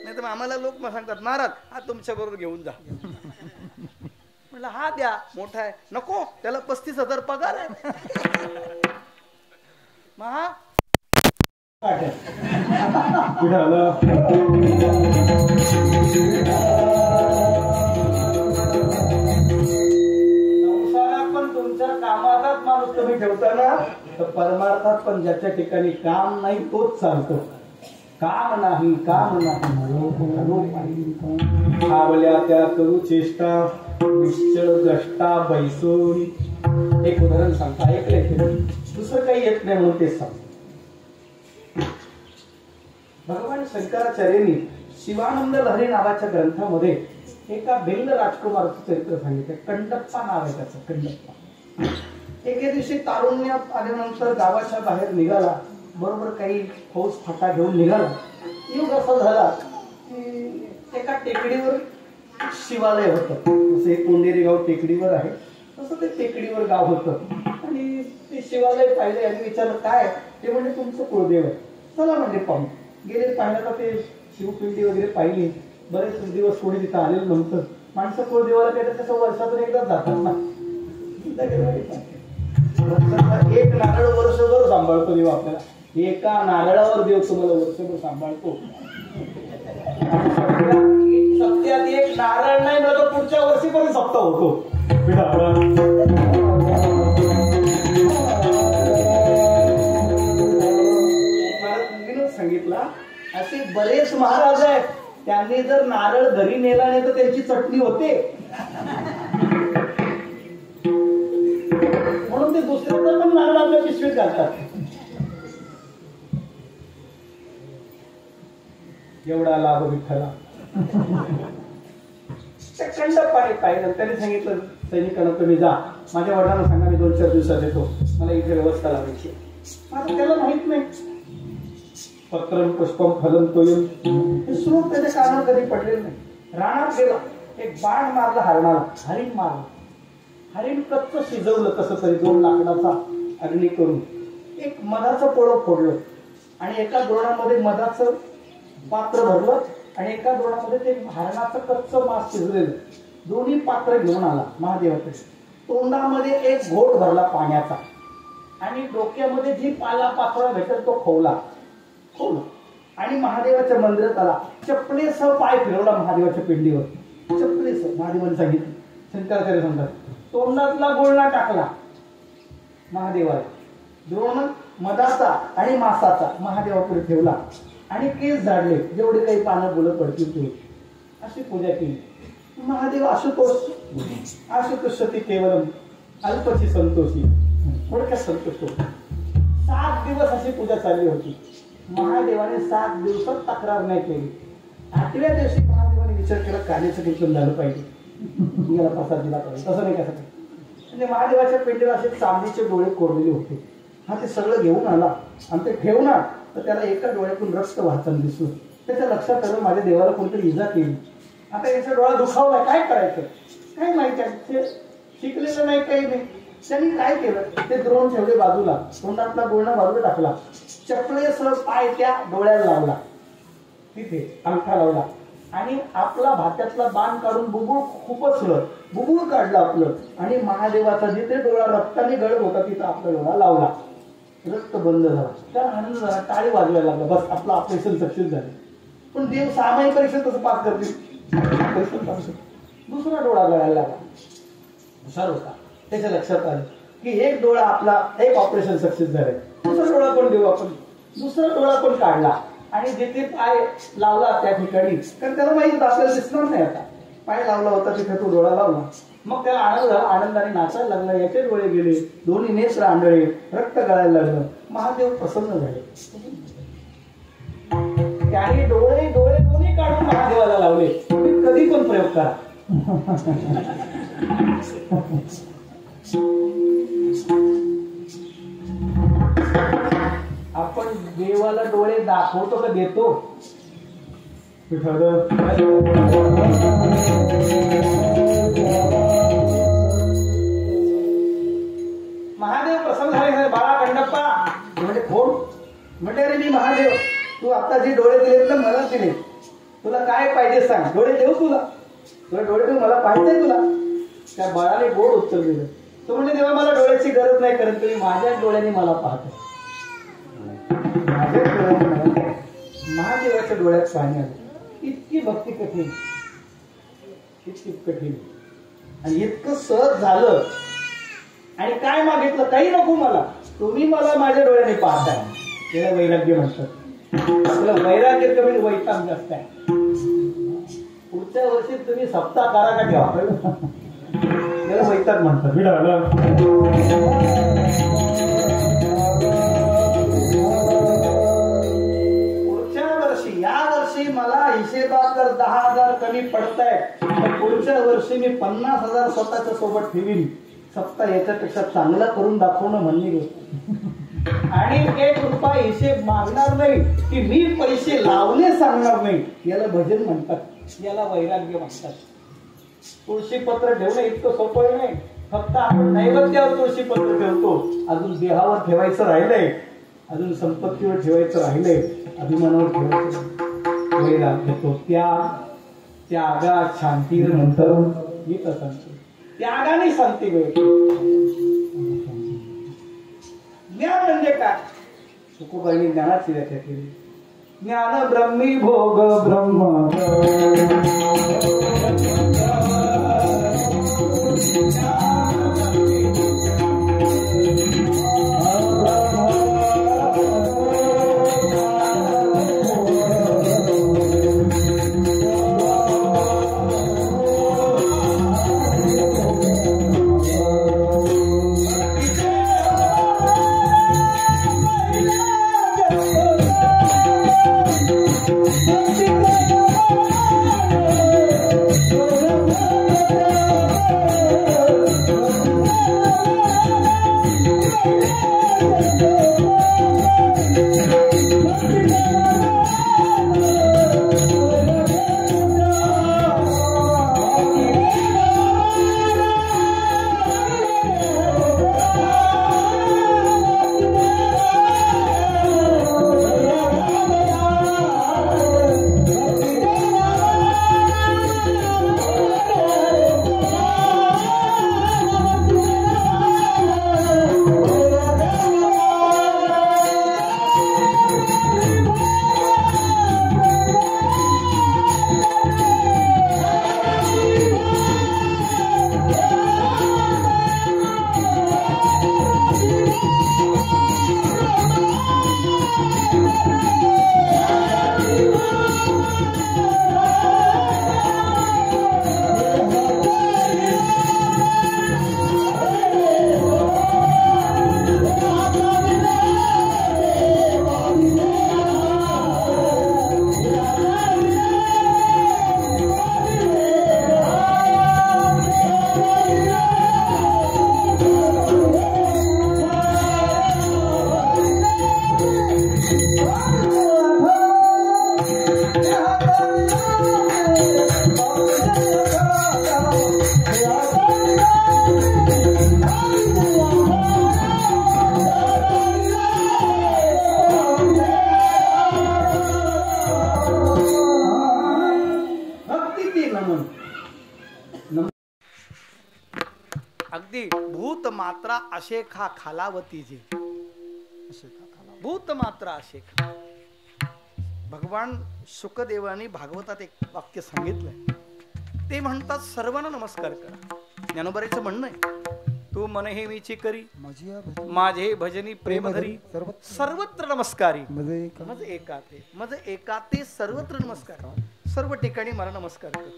नाही तर आम्हाला लोक सांगतात महाराज हा तुमच्या बरोबर घेऊन जा. म्हटलं हा द्या, मोठा आहे. नको, त्याला 35,000 पगार आहे. महा कामाचाच माणूस तुम्ही ठेवताना तर परमार्थात पण ज्याच्या ठिकाणी काम नाही तोच चालतो. काम नाही, काम नाही. आवल्या त्या करू चेष्टा निश्चळ द्रष्टा बैसून. एक उदाहरण सांगता ऐकलंय. दुसरं काही येत नाही म्हणून तेच सांगतो. भगवान शंकराचार्यांनी शिवानंद लहरी नावाच्या ग्रंथामध्ये एका भिल्ल राजकुमाराचं चरित्र सांगितलं. कंडप्पा नाव आहे त्याचं, कंडप्पा. एके दिवशी तारुण्यात आल्यानंतर गावाच्या बाहेर निघाला. बरोबर काही फौज फाटा घेऊन निघाला. युग असा झाला की एका टेकडीवर शिवालय होतं. जसं हे कोंडेरी गाव टेकडीवर आहे तसं ते टेकडीवर गाव होतं. आणि ते शिवालय पाहिले आणि विचारलं काय ते म्हणजे तुमचं कुळदेव आहे. चला म्हणजे पाहून गेले. पाहिलं का ते शिवपिंडी वगैरे पाहिली. बरेच दिवस कोणी तिथं आलेलं नव्हतं. माणसं कुळदेवाला काय त्याचं वर्षातून एकदाच जातात ना. एक नारळ वर्षभर सांभाळतो देव आपल्याला. एका नारळावर देव तुम्हाला वर्षभर सांभाळतो. सप्त्यात एक नारळ नाही ना तर पुढच्या वर्षी पण सप्ताह होतो. सांगितला असे बरेच महाराज आहेत त्यांनी जर नारळ घरी नेला नाही तर त्यांची चटणी होते. म्हणून ते दुसऱ्याचा पण नारळ आपल्या पिशवीत घालतात. एवढा लाभ विठ्ठला. कंडप्पाने पाहिलं. त्यांनी सांगितलं सैनिकांना तुम्ही जा माझ्या वडिलांना सांगा मी 2-4 दिवसात येतो. मला इथे व्यवस्था लावायची. आता त्याला माहित नाही. पत्रम पुष्पम फलम तोयम हे श्लोक त्याच्या कानावर कधी पडलेलं नाही. रानात गेला. एक बाण मारला हरणाला. हरिण मारलं. हरिण कच्च शिजवलं कसं तरी 2 लाकडाचा अग्नी करून. एक मधाचं पोळं फोडलं आणि एका द्रोणामध्ये मधाचं पात्र भरलं आणि एका द्रोणामध्ये ते हरणाचं कच्च मांस शिजलेलं दोन्ही पात्र घेऊन आला महादेवाकडे. तोंडामध्ये एक घोट भरला पाण्याचा आणि डोक्यामध्ये जी पाला पाचोळा भेटल तो खोवला आणि महादेवाच्या मंदिरात आला. चपलेसह पाय फिरवला महादेवाच्या पिंडीवर. चपलेसह महादेवाने सांगितलं. शंकराचार्य सांगतात तोंडातला गुळणा टाकला महादेवाला. द्रोण मधाचा आणि मासाचा महादेवापुढे ठेवला आणि केस झाडले. जेवढे काही पानं बोलत पडतील ते अशी पूजा केली. महादेव आशुतोष सती केवलम अल्पची संतोषी. थोडक्यात संतोष होतो. 7 दिवस अशी पूजा चालली होती. महादेवाने 7 दिवसात तक्रार नाही केली. 8व्या दिवशी महादेवाने विचार केला कार्याचं कीर्तन झालं पाहिजे. याला प्रसाद दिला पाहिजे. तसं नाही कसं म्हणजे महादेवाच्या पिंडीला असे चांदीचे डोळे कोरलेले होते. हा ते सगळं घेऊन आला आणि ते घेऊन आला तर त्याला एका डोळ्यातून रक्त वाहताना दिसलं. त्याच्या लक्षात आलं माझ्या देवाला कोणतरी इजा केली. आता याचा डोळा दुखावला. काय करायचं काय माहिती आहे. शिकलेलं नाही काही नाही. त्यांनी काय केलं ते द्रोण ठेवले बाजूला. तोंडातला गुळणा बाजूला टाकला. चपलेसह पाय त्या डोळ्याला लावला. तिथे अंगठा लावला आणि आपला भात्यातला बाण काढून बुबुळ खुपसलं. बुबुळ काढलं आपलं आणि महादेवाचा जिथे डोळा रक्ताने गळत होता तिथं आपला डोळा लावला. रक्त बंद झाला. त्या आनंद झाला. टाळी वाजवायला लागला. बस आपलं ऑपरेशन सक्सेस झालं. पण देव सामायिक परीक्षा कसं पास करतील. दुसरा डोळा गळायला लागला. हुशार होता. त्याच्या लक्षात आलं की एक डोळा आपला एक ऑपरेशन सक्सेस झालंय. दुसरा डोळा पण देऊ आपण. दुसरा डोळा पण काढला आणि जिथे पाय लावला त्या ठिकाणी कारण त्याला माहिती आपल्याला दिसणार नाही. आता पाय लावला होता तिथे तो डोळा लावला. मग त्याला आनंद झाला. आनंदाने नाचायला लागला. याचे डोळे गेले. दोन्ही नेत्र आंधळे. रक्त गळायला लागलं. महादेव प्रसन्न झाले. त्याने डोळे दोन्ही काढून महादेवाला लावले. कधी पण प्रयोग करा. आपण देवाला डोळे दाखवतो का देतो. महादेव प्रसन्न झाले. बाळा कंडप्पा म्हणजे कोण म्हणजे अरे मी महादेव. तू आता जे डोळे दिलेत ना मला दिले. तुला काय पाहिजे सांग. डोळे देऊ तुला. डोळे देऊ मला पाहिजे तुला. त्या बाळाने गोड उत्तर दिलं. तो म्हणजे देवा मला डोळ्याची गरज नाही करत तुम्ही माझ्या डोळ्याने मला पाहतो. माझ्या डोळ्याने महादेवाच्या डोळ्यात पाणी आलं. इतकी भक्ती कठीण इतकी कठीण आणि इतकं सहज झालं. आणि काय मागितलं काही नको मला. तुम्ही मला माझ्या डोळ्याने पाहताय. त्याला वैराग्य म्हणतात. वैराग्य कमी वैताग जास्त आहे. पुढच्या वर्षी तुम्ही सप्ताह करा का ठेवा. त्याला वैताग म्हणतात. पुढच्या वर्षी जर 10,000 कमी पडतायत तर पुढच्या वर्षी मी 50,000 स्वतःच्या सोबत ठेवीन. सप्ताह याच्यापेक्षा चांगला करून दाखवणं म्हणणे गोष्ट. आणि 1 रुपया हिशेब मागणार नाही की मी पैसे लावले सांगणार नाही. याला भजन म्हणतात, याला वैराग्य म्हणतात. तुळशीपत्र ठेवणं इतकं सोपं नाही. फक्त आपण नैवेद्यावर तुळशीपत्र ठेवतो, अजून देहावर ठेवायचं राहिलंय, अजून संपत्तीवर ठेवायचं राहिलंय, अभिमानावर ठेवायचं. वैराग्य तो त्यागात शांती नंतर मी तर सांगतो त्यागाने शांती मिळते. ज्ञान म्हणजे काय? तुकोबांनी ज्ञानाची व्याख्या केली. ज्ञान ब्रह्मी भोग ब्रह्म अगदी भूत मात्रा अशेखा खालावती जे भूत मात्रा अशेखा. भगवान शुकदेवानी भागवतात एक वाक्य सांगितलंय. ते म्हणतात सर्वांना नमस्कार करा. ज्ञानोबाईचं म्हणणं आहे, तू मन हे मीची करी माझे भजनी प्रेम धरी सर्वत्र नमस्कारी मज एकाते. मज एकाते सर्वत्र नमस्कार. सर्व ठिकाणी मला नमस्कार कर.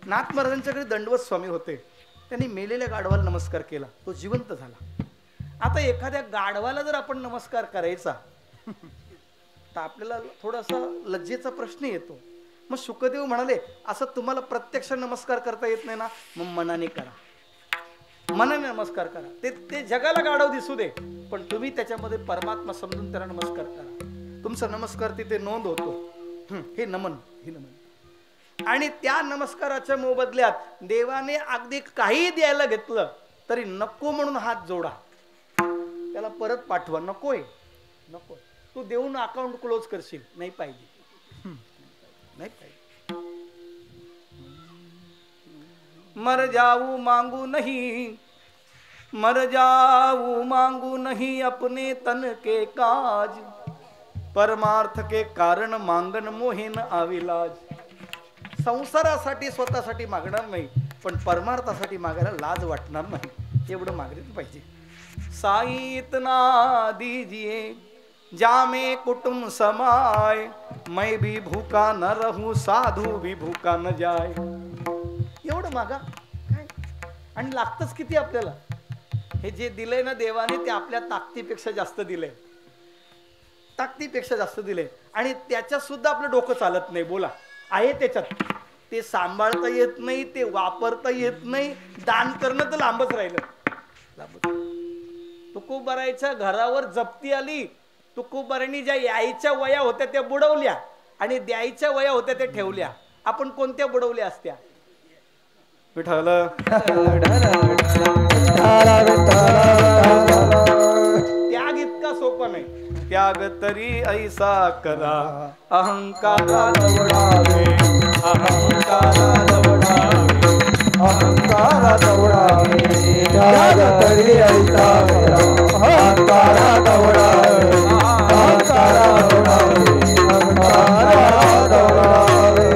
नाथ महाराजांच्याकडे दंडवत स्वामी होते. त्यांनी मेलेल्या गाढवाला नमस्कार केला, तो जिवंत झाला. आता एखाद्या गाढवाला जर आपण नमस्कार करायचा तर आपल्याला थोडासा लज्जेचा प्रश्न येतो. मग शुकदेव म्हणाले, असं तुम्हाला प्रत्यक्ष नमस्कार करता येत नाही ना, मग मनाने करा. मनाने नमस्कार करा. ते जगाला गाढव दिसू दे, पण तुम्ही त्याच्यामध्ये परमात्मा समजून त्याला नमस्कार करा. तुमचा नमस्कार तिथे नोंद होतो. हे नमन, हे नमन. आणि त्या नमस्काराच्या मोबदल्यात देवाने अगदी काही द्यायला घेतलं तरी नको म्हणून हात जोडा. त्याला परत पाठवा. नकोय, नको. तू देऊन अकाउंट क्लोज करशील. नाही पाहिजे, नाही पाहिजे. मर जाऊ मांगू नहीं, मर जाऊ मांगू नहीं अपने तन के काज, परमार्थ के कारण मांगन मोहेन आविलाज. संसारासाठी स्वतःसाठी मागणार नाही, पण परमार्थासाठी मागायला लाज वाटणार नाही. एवढं मागलं पाहिजे. साई इतना दीजिए जामे कुटुंब समाय, मैं भी भूखा न रहूं साधू भी भूखा न जाय. एवढं मागा काय. आणि लागतच किती आपल्याला. हे जे दिलंय ना देवाने ते आपल्या ताकदीपेक्षा जास्त दिलंय. ताकदीपेक्षा जास्त दिलंय. आणि त्याच्यात सुद्धा आपलं डोकं चालत नाही. बोला आहे त्याच्यात, ते सांभाळता येत नाही, ते वापरता येत नाही, दान करणं तर लांबच राहिलं. तुकोबारायच्या घरावर जप्ती आली. तुकोबारांनी ज्या यायच्या वया होत्या त्या बुडवल्या आणि द्यायच्या वया होत्या त्या ठेवल्या. आपण कोणत्या बुडवल्या असत्या? विठ्ठल त्याग इतका सोपा नाही. त्याग तरी ऐसा करा, अहंकारा दवडावे, अहंकारा दवडावे,
अहंकारा दवडावे. त्याग तरी ऐसा करा, अहंकारा दवडावे, अहंकारा दवडावे, अहंकारा दवडावे.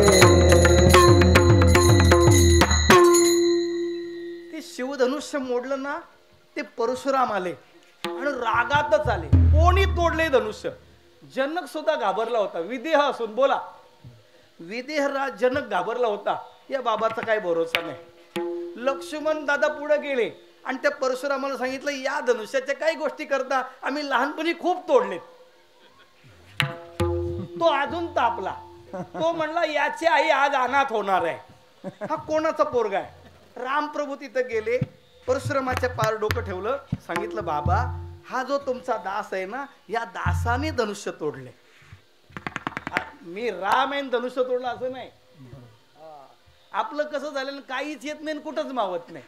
ते शिवधनुष्य मोडलं ना, ते परशुराम आले आणि रागातच आले. कोणी तोडले धनुष्य? जनक सुद्धा घाबरला होता. विदेह असून बोला, विदेह राज जनक घाबरला होता. या बाबाचा काय भरोसा नाही. लक्ष्मण दादा पुढे गेले आणि त्या परशुरामाला सांगितलं, या धनुष्याच्या काही गोष्टी करता, आम्ही लहानपणी खूप तोडले. तो अजून तापला. तो म्हणला, याची आई आज अनाथ होणार आहे. हा कोणाचा पोरगा आहे? रामप्रभू तिथं गेले, परशुरामाच्या पार डोकं ठेवलं, सांगितलं, बाबा हा जो तुमचा दास आहे ना, या दासाने धनुष्य तोडले. मी राम आहे धनुष्य तोडलं असं नाही. आपलं कसं झालं, काहीच येत नाही, कुठंच मावत नाही.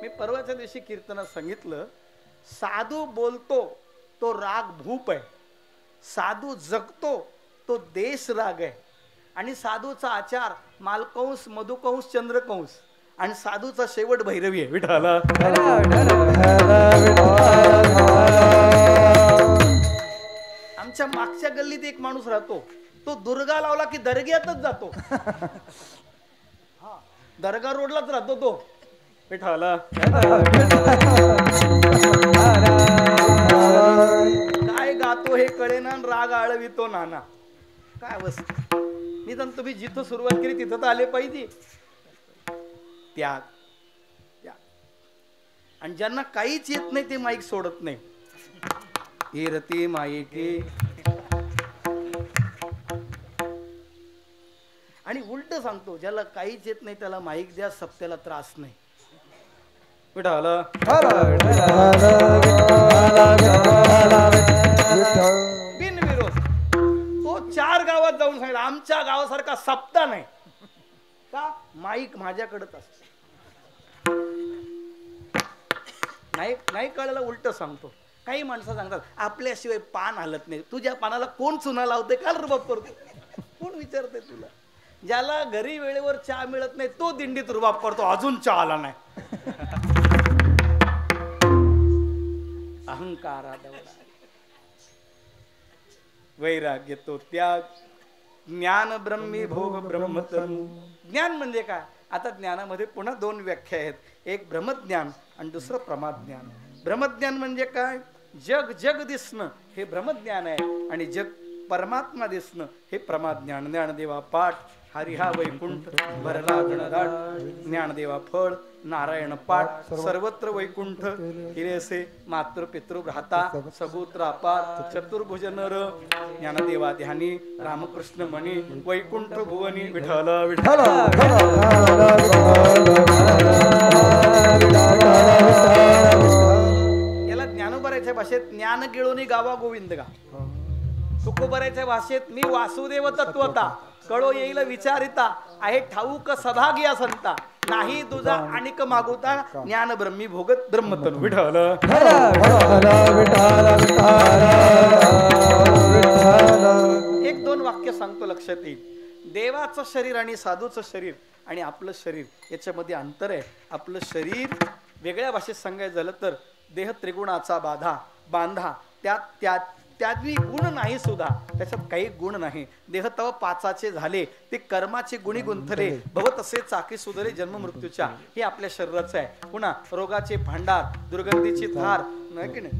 मी परवाच्या दिवशी कीर्तनात सांगितलं, साधू बोलतो तो राग भूप आहे, साधू जगतो तो देश राग आहे, आणि साधूचा आचार मालकंस, मधुकंस, चंद्रकंस, आणि साधूचा शेवट भैरवी आहे. विठ्ठल आमच्या मागच्या गल्लीत एक माणूस राहतो, तो दुर्गा लावला की दर्ग्यातच जातो. दर्गा रोडलाच राहतो तो. विठ्ठल काय गातो हे कळेना, राग आळवितो नाना. काय अवस्था. निदान तुम्ही जिथं सुरुवात केली तिथं तर आले पाहिजे. त्याग त्याग. आणि ज्यांना काहीच येत नाही ते माईक सोडत नाही. हिरती माईके. आणि उलट सांगतो, ज्याला काहीच येत नाही त्याला माईक द्या, सप्त्याला त्रास नाही. विठ्ठल बिनविरोध. तो 4 गावात जाऊन सांगितलं, आमच्या गावासारखा सप्ताह नाही. का? माईक माझ्याकडेच असत. नाही कळलं उलट सांगतो. काही माणसं सांगतात, आपल्याशिवाय पान हलत नाही. तुझ्या पानाला कोण चुना लावते, काल रुबाब करतो, कोण विचारते तुला? ज्याला घरी वेळेवर चहा मिळत नाही तो दिंडीत रुबाब करतो, अजून चहा आला नाही. अहंकारा दवडा. वैराग्य तो त्याग. ज्ञान ब्रह्मी भोग ब्रह्मतनु. ज्ञान म्हणजे काय? आता ज्ञानामध्ये पुन्हा 2 व्याख्या आहेत. एक ब्रह्मज्ञान आणि दुसरं प्रमाज्ञान. ब्रह्मज्ञान म्हणजे काय? जग जग दिसणं हे ब्रह्मज्ञान आहे, आणि जग परमात्मा दिसणं हे प्रमाज्ञान. ज्ञानदेवा पाठ, हरिहा वैकुंठ भरला गणदाट. ज्ञानदेवा फळ, नारायण पाठ, सर्वत्र वैकुंठ. हिरेसे मातृ पितृ भ्राता, सगोत्र अपार, चतुर्भुज नर. ज्ञानदेवा ध्यानी, रामकृष्ण मणी, वैकुंठ भुवनी. विठ्ठल विठ्ठल. याला ज्ञानोबराच्या भाषेत ज्ञान गिळोनी गावा गोविंद गा. तुकोबराच्या भाषेत मी वासुदेव तत्वता, कळो येईल विचारिता, आहे ठाऊक सभाग्या संता, नाही तुझा आणिक मागुता, ज्ञान ब्रह्मी भोगत ब्रह्मतनु. विठ्ठल. एक 2 वाक्य सांगतो, लक्षात येईल. देवाचं शरीर आणि साधूचं शरीर आणि आपलं शरीर याच्यामध्ये अंतर आहे. आपलं शरीर वेगळ्या भाषेत सांगायचं झालं तर देह त्रिगुणाचा बांधा. त्यातही गुण नाही सुद्धा, त्याच्यात काही गुण नाही. देह तव 5 झाले, ते कर्माचे गुणी गुंथले, भव तसे चाकी सुधरे जन्म मृत्यूच्या. हे आपल्या शरीराचं आहे. पुन्हा रोगाचे भांडार, दुर्गंधीची धार, नाही की नाही,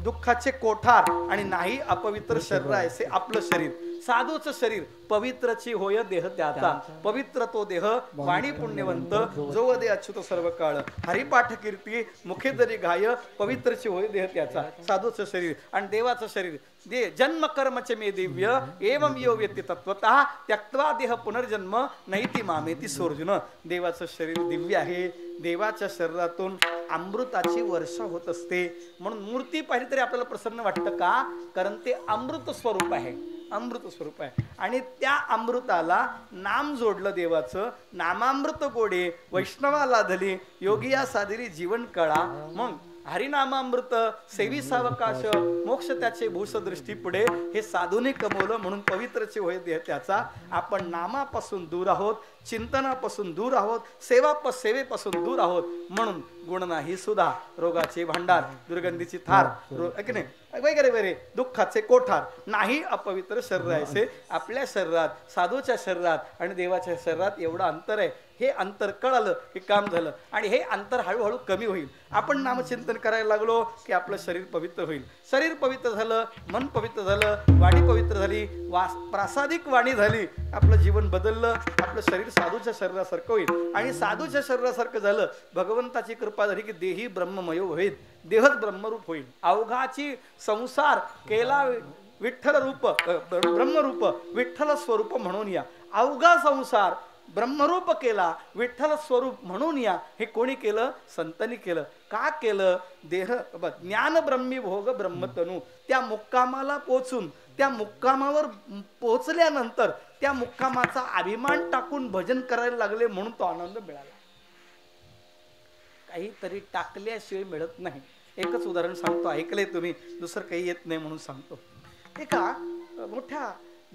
दुःखाचे कोठार, आणि नाही अपवित्र शरीर आहे से आपलं शरीर. साधूचं शरीर पवित्रची होय देह त्याचा, पवित्र तो देह वाणी पुण्यवंत जो दे अच्युत सर्व काळ, हरिपाठ कीर्ती मुखे जरी गाय, पवित्रची होय देह त्याचा. साधूचं शरीर आणि देवाचं शरीर दे जन्म कर्मचे मे दिव्य एवं यो व्यक्ती तत्वतः त्यक्त्वा देह पुनर्जन्म नैती मामेती सोर्जुन. देवाचं शरीर दिव्य आहे. देवाच्या शरीरातून अमृताची वर्षा होत असते. म्हणून मूर्ती पाहिली तरी आपल्याला प्रसन्न वाटतं का? कारण ते अमृत स्वरूप आहे, अमृत स्वरूप आहे. आणि त्या अमृताला नाम जोडलं देवाचं. नामामृत गोडे वैष्णवाला धली, योगिया साधिरी जीवन कळा. मग हरिनामामृत सेवी सावकाश, मोक्ष त्याचे भूषदृष्टी पुढे. हे साधूने कमवलं म्हणून पवित्रचे होय देह त्याचा. आपण नामापासून दूर आहोत, चिंतनापासून दूर आहोत, सेवेपासून दूर आहोत. म्हणून गुण नाही सुधा, रोगाचे भांडार, दुर्गंधीची थार, नाही वगैरे वगैरे दुःखाचे कोठार नाही अपवित्र शरीराचे. आपल्या शरीरात, साधूच्या शरीरात आणि देवाच्या शरीरात एवढं अंतर आहे. हे अंतर कळालं की काम झालं. आणि हे अंतर हळूहळू कमी होईल. आपण नामचिंतन करायला लागलो की आपलं शरीर पवित्र होईल. शरीर पवित्र झालं, मन पवित्र झालं, वाणी पवित्र झाली, प्रासादिक वाणी झाली, आपलं जीवन बदललं. आपलं शरीर साधूच्या शरीरासारखं होईल. आणि साधूच्या शरीरासारखं झालं, भगवंताची कृपा झाली की देही ब्रह्ममय होईल, देहच ब्रह्मरूप होईल. अवघाची संसार केला विठ्ठल रूप, ब्रह्मरूप विठ्ठल स्वरूप म्हणून या. अवघा संसार ब्रह्मरूप केला, विठ्ठल स्वरूप म्हणून या. हे कोणी केलं? संतांनी केलं. का केलं? देह ज्ञान ब्रह्मी भोग ब्रह्मतनू. त्या मुक्कामाला पोचून, त्या मुक्कामावर पोचल्यानंतर त्या मुक्कामाचा अभिमान टाकून भजन करायला लागले म्हणून तो आनंद मिळाला. काहीतरी टाकल्याशिवाय मिळत नाही. एकच उदाहरण सांगतो, ऐकलंय तुम्ही, दुसरं काही येत नाही म्हणून सांगतो. एका मोठ्या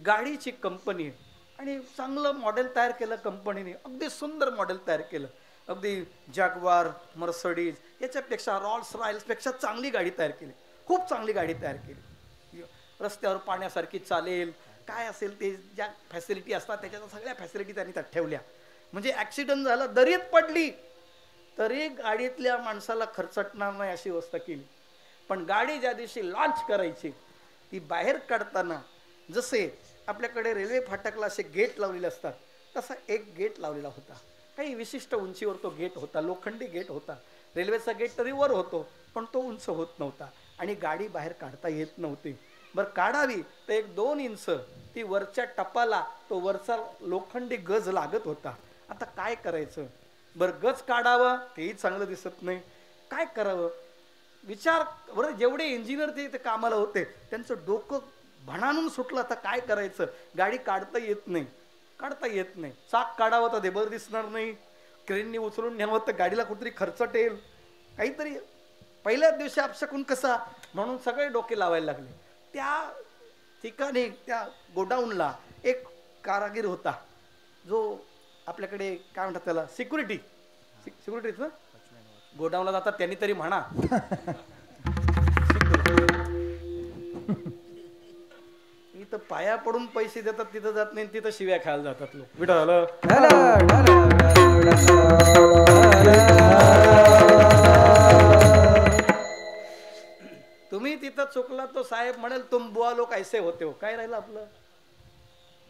गाडीची कंपनी आहे आणि चांगलं मॉडेल तयार केलं कंपनीने. अगदी सुंदर मॉडेल तयार केलं. अगदी जॅग्वार, मर्सडीज याच्यापेक्षा, रॉल्स रॉयल्सपेक्षा चांगली गाडी तयार केली. खूप चांगली गाडी तयार केली. रस्त्यावर पाण्यासारखी चालेल, काय असेल ते ज्या फॅसिलिटी असतात त्याच्या सगळ्या फॅसिलिटी त्यांनी त्यात ठेवल्या. म्हणजे ॲक्सिडेंट झाला, दरीत पडली तरी गाडीतल्या माणसाला खर्चटणार नाही अशी व्यवस्था केली. पण गाडी ज्या दिवशी लॉन्च करायची ती बाहेर काढताना जसे आपल्याकडे रेल्वे फाटकला असे गेट लावलेले असतात तसा एक गेट लावलेला होता. काही विशिष्ट उंचीवर तो गेट होता, लोखंडी गेट होता. रेल्वेचा गेट तरी वर होतो पण तो उंच होत नव्हता आणि गाडी बाहेर काढता येत नव्हती. बरं काढावी तर 1-2 इंच ती वरच्या टपाला तो वरचा लोखंडी गज लागत होता. आता काय करायचं? बरं गज काढावं तेही चांगलं दिसत नाही, काय करावं विचार. बरं जेवढे इंजिनियर ते कामाला होते त्यांचं डोकं भणानून सुटलं. आता काय करायचं? गाडी काढता येत नाही, काढता येत नाही. चाक काढावं तर देबर दिसणार नाही, क्रेननी उचलून न्यावं तर गाडीला कुठेतरी खर्चटेल, काहीतरी पहिल्याच दिवशी अपशकून कसा, म्हणून सगळे डोके लावायला लागले. त्या ठिकाणी त्या गोडाऊनला एक कारागीर होता जो आपल्याकडे काय म्हणतात त्याला, सिक्युरिटीच ना, गोडाऊनला जातात त्यांनी तरी म्हणा. इथं पाया पडून पैसे देतात तिथं जात नाही, तिथं शिव्या खायला जातात लोक. विठ्ठल तुम्ही तिथं चुकला तो साहेब म्हणेल तुम बुवा लोक ऐसे होते हो. काय राहिलं आपलं?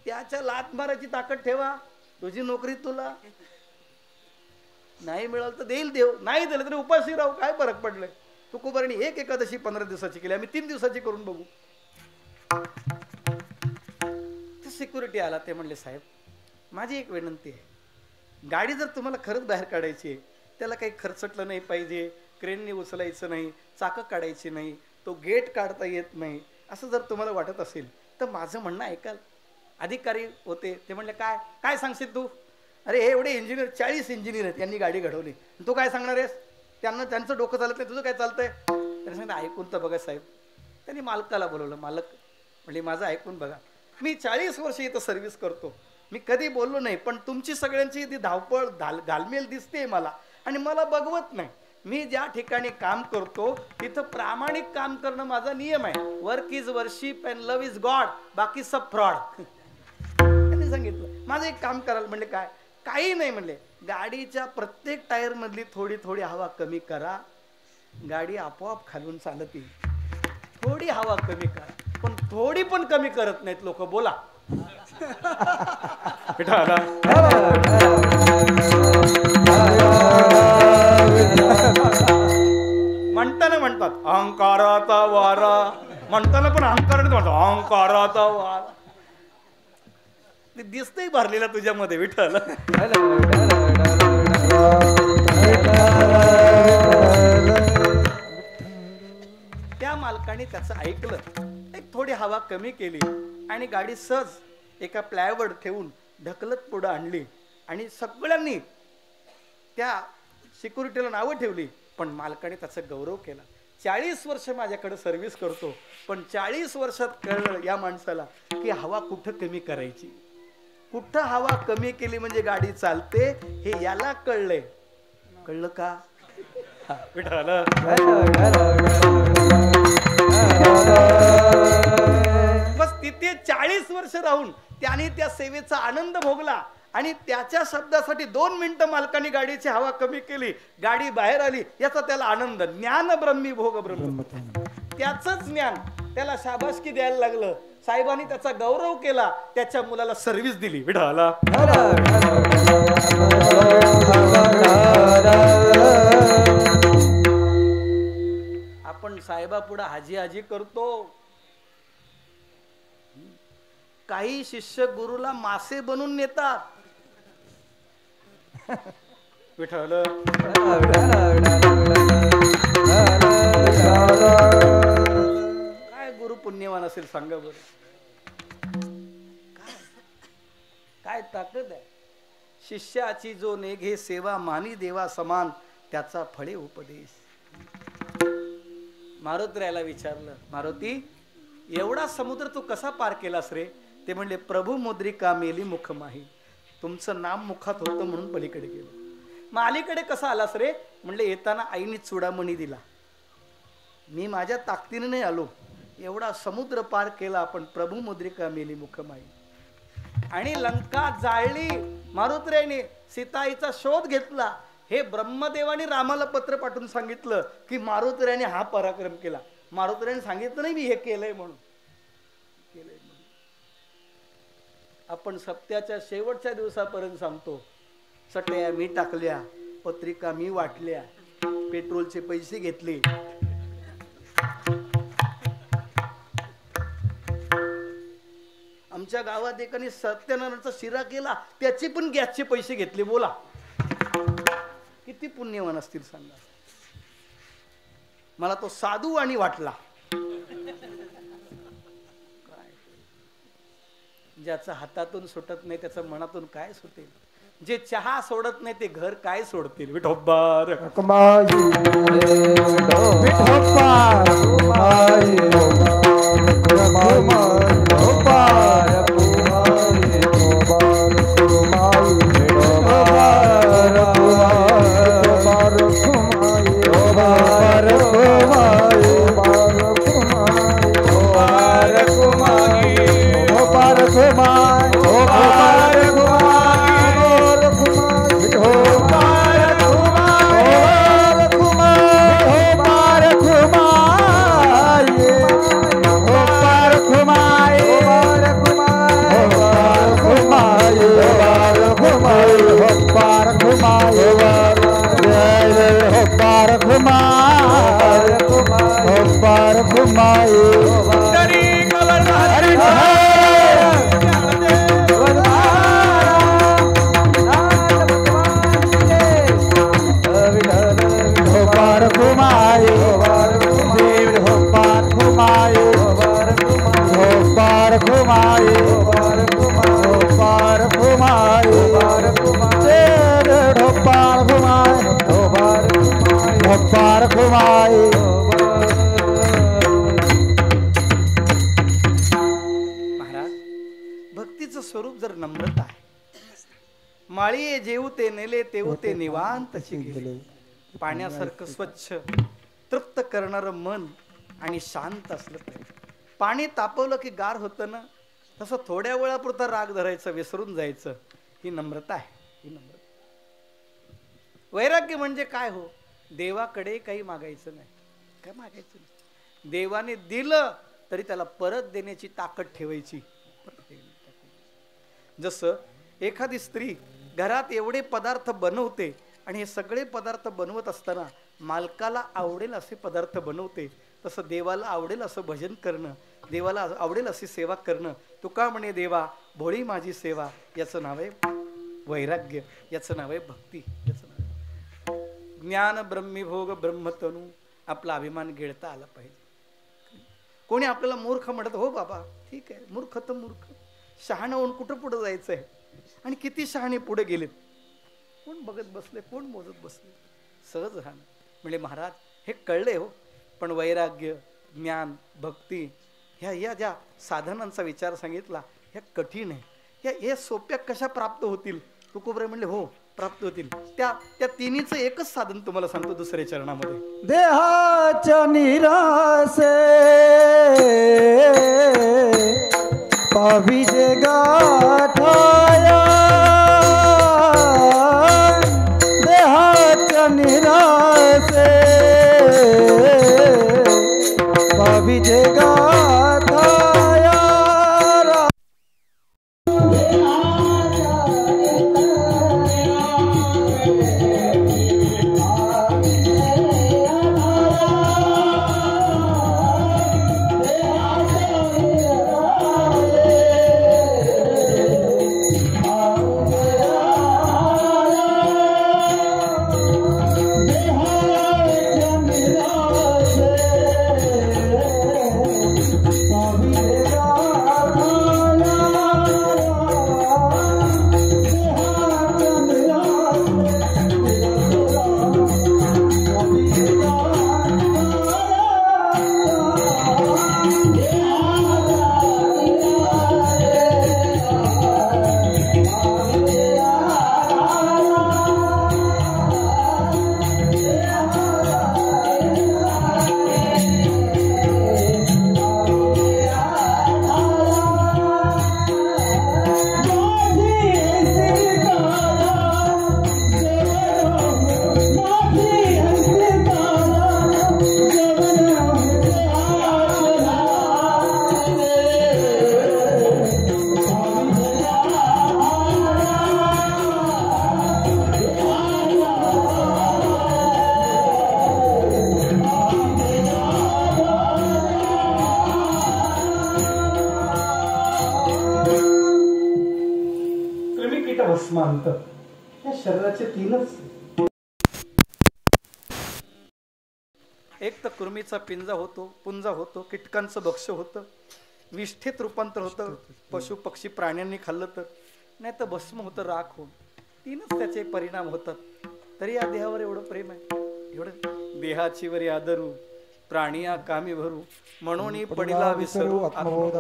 त्याच्या लात मारायची ताकद ठेवा. तुझी नोकरी तुला नाही मिळाल तर देईल देव, नाही दिलं तरी उपाशी राहू, काय फरक पडलंय? तुकोबारांनी एक एकादशी 15 दिवसाची केली, आम्ही 3 दिवसाची करून बघू. ते सिक्युरिटी आला, ते म्हणले साहेब माझी एक विनंती आहे, गाडी जर तुम्हाला खरंच बाहेर काढायची आहे त्याला काही खर्चटलं नाही पाहिजे, क्रेननी उचलायचं नाही, चाकं काढायची नाही, तो गेट काढता येत नाही, असं जर तुम्हाला वाटत असेल तर माझं म्हणणं ऐकाल. अधिकारी होते ते म्हणले काय काय सांगशील तू? अरे हे एवढे इंजिनियर 40 इंजिनियर आहेत, यांनी गाडी घडवली, तू काय सांगणार आहेस? त्यांचं डोकं चालत नाही, तुझं काय चालतंय? त्याने सांगितलं ऐकून तर बघा साहेब. त्यांनी मालकाला बोलवलं. मालक म्हणजे माझं ऐकून बघा, मी 40 वर्ष इथं सर्व्हिस करतो, मी कधी बोललो नाही, पण तुमची सगळ्यांची ती धावपळ घालमेल दिसते मला आणि मला बघवत नाही. मी ज्या ठिकाणी काम करतो तिथं प्रामाणिक काम करणं माझा नियम आहे. Work is worship and love is God, बाकी सब फ्रॉड. त्यांनी सांगितलं माझं एक काम कराल. म्हणले काय? काही नाही म्हणले, गाडीच्या प्रत्येक टायर मधली थोडी थोडी हवा कमी करा, गाडी आपोआप खालून चालत येईल. थोडी हवा कमी करा. पण थोडी पण कमी करत नाहीत लोक. बोला विठ्ठला. म्हणताना म्हणतात अहंकाराचा वारा, म्हणताना पण अहंकाराने म्हणतात अहंकाराचा वारा. ते दिसतंय भरलेला तुझ्यामध्ये विठ्ठल. त्या मालकाने त्याचं ऐकलं, एक थोडी हवा कमी केली आणि गाडी सहज एका प्लायवर ठेवून ढकलत पुढे आणली आणि सगळ्यांनी त्या सिक्युरिटीला नावं ठेवली, पण मालकाने त्याचा गौरव केला. 40 वर्ष माझ्याकडे सर्व्हिस करतो, पण 40 वर्षात कळलं या माणसाला की हवा कुठं कमी करायची, कुठं हवा कमी केली म्हणजे गाडी चालते हे याला कळलंय. कळलं का विठ्ठल? बस तिथे 40 वर्ष राहून त्याने त्या सेवेचा आनंद भोगला आणि त्याच्या शब्दासाठी 2 मिनिटं मालकाने गाडीची हवा कमी केली, गाडी बाहेर आली, याचा त्याला आनंद. ज्ञान ब्रह्मी भोग ब्रह्म, त्याचंच ज्ञान त्याला शाबासकी द्यायला लागलं. साहेबांनी त्याचा गौरव केला, त्याच्या मुलाला सर्व्हिस दिली. विठ्ठला आपण साहेबा पुढे हाजी हाजी करतो. काही शिष्य गुरुला मासे बनवून नेतात. विठ्ठल काय गुरु पुण्यवान असेल सांगा बरं. काय ताकद आहे शिष्याची, जो नेघे सेवा मानी देवा समान, त्याचा फळे उपदेश. मारुतीला विचारलं, मारुती एवढा समुद्र तू कसा पार केलास रे? ते म्हणले, प्रभू मुद्रिका मेली मुख माही, तुमचं नाम मुखात होतं म्हणून पलीकडे गेलो. मग अलीकडे कसा आलास रे? म्हणले, येताना आईने चुडामणी दिला, मी माझ्या ताकदीने नाही आलो, एवढा समुद्र पार केला, पण प्रभू मुद्रिका मेली मुख माही. आणि लंका जाळली. मारुतीने सीताईचा शोध घेतला. हे ब्रह्मदेवाने रामाला पत्र पाठवून सांगितलं की मारुतीने हा पराक्रम केला. मारुतीने सांगितलं नाही मी हे केलंय म्हणून. आपण सप्त्याच्या शेवटच्या दिवसापर्यंत सांगतो, सटया मी टाकल्या, पत्रिका मी वाटल्या, पेट्रोलचे पैसे घेतले. आमच्या गावात एकाने सत्यनारायणचा शिरा केला, त्याचे पण गॅसचे पैसे घेतले. बोला किती पुण्यवान असतील सांगा. मला तो साधू आणि वाटला. ज्याचं हातातून सुटत नाही त्याचं मनातून काय सुटेल? जे चहा सोडत नाही ते घर काय सोडतील? विठोबार महाराज, भक्तीचं स्वरूप जर नम्रता आहे. माळी जेऊ ते नेले तेऊ ते निवांत गेले. पाण्यासारखं स्वच्छ तृप्त करणारं मन आणि शांत असलं पाहिजे. पाणी तापवलं की गार होतं ना, तसं थोड्या वेळापुरता राग धरायचं, विसरून जायचं. ही नम्रता आहे. ही नम्रता. वैराग्य म्हणजे काय हो? देवाकडे काही मागायचं नाही. काय मागायचं नाही. देवाने दिलं तरी त्याला परत देण्याची ताकद ठेवायची. जसं एखादी स्त्री घरात एवढे पदार्थ बनवते आणि हे सगळे पदार्थ बनवत असताना मालकाला आवडेल असे पदार्थ बनवते, तसं देवाला आवडेल असं भजन करणं, देवाला आवडेल अशी सेवा करणं. तुका म्हणे देवा भोळी माझी सेवा, याचं नाव आहे वैराग्य, याचं नाव आहे भक्ती, याचं नाव आहे ज्ञान ब्रह्मीभोग ब्रह्मतनू. आपला अभिमान गिळता आला पाहिजे. कोणी आपल्याला मूर्ख म्हणत, हो बाबा ठीक आहे, मूर्ख तर मूर्ख, शहाणा होऊन कुठं पुढे जायचं आहे. आणि किती शहाणे पुढे गेलेत, कोण बघत बसले, कोण मोजत बसले. सहज राहणं म्हणजे महाराज हे कळले हो, पण वैराग्य ज्ञान भक्ती ह्या ज्या साधनांचा विचार सांगितला ह्या कठीण आहे. ह्या सोप्या कशा प्राप्त होतील. तुकोबरे म्हणले हो प्राप्त होतील. त्या तिन्हीचं एकच साधन तुम्हाला सांगतो दुसऱ्या चरणामध्ये.
देहाच्या निरासे पाविजे गाठाया, देहाच्या निरासे पाविजे गाठाया.
या शरीराचे तीनच, एक तर कृमीचा पिंजा होतो, पुंजा होतो, कीटकांचं भक्ष्य होतं, विष्ठेत रूपांतर होतं, पशु पक्षी प्राण्यांनी खाल्लं तर, नाही तर भस्म होतं राख होऊन. तीनच त्याचे परिणाम होतात. तरी या देहावर एवढं प्रेम आहे, एवढं देहाची वरी आदरू, प्राणिया कामी भरू, म्हणून पडिला विसरू आत्मबोध.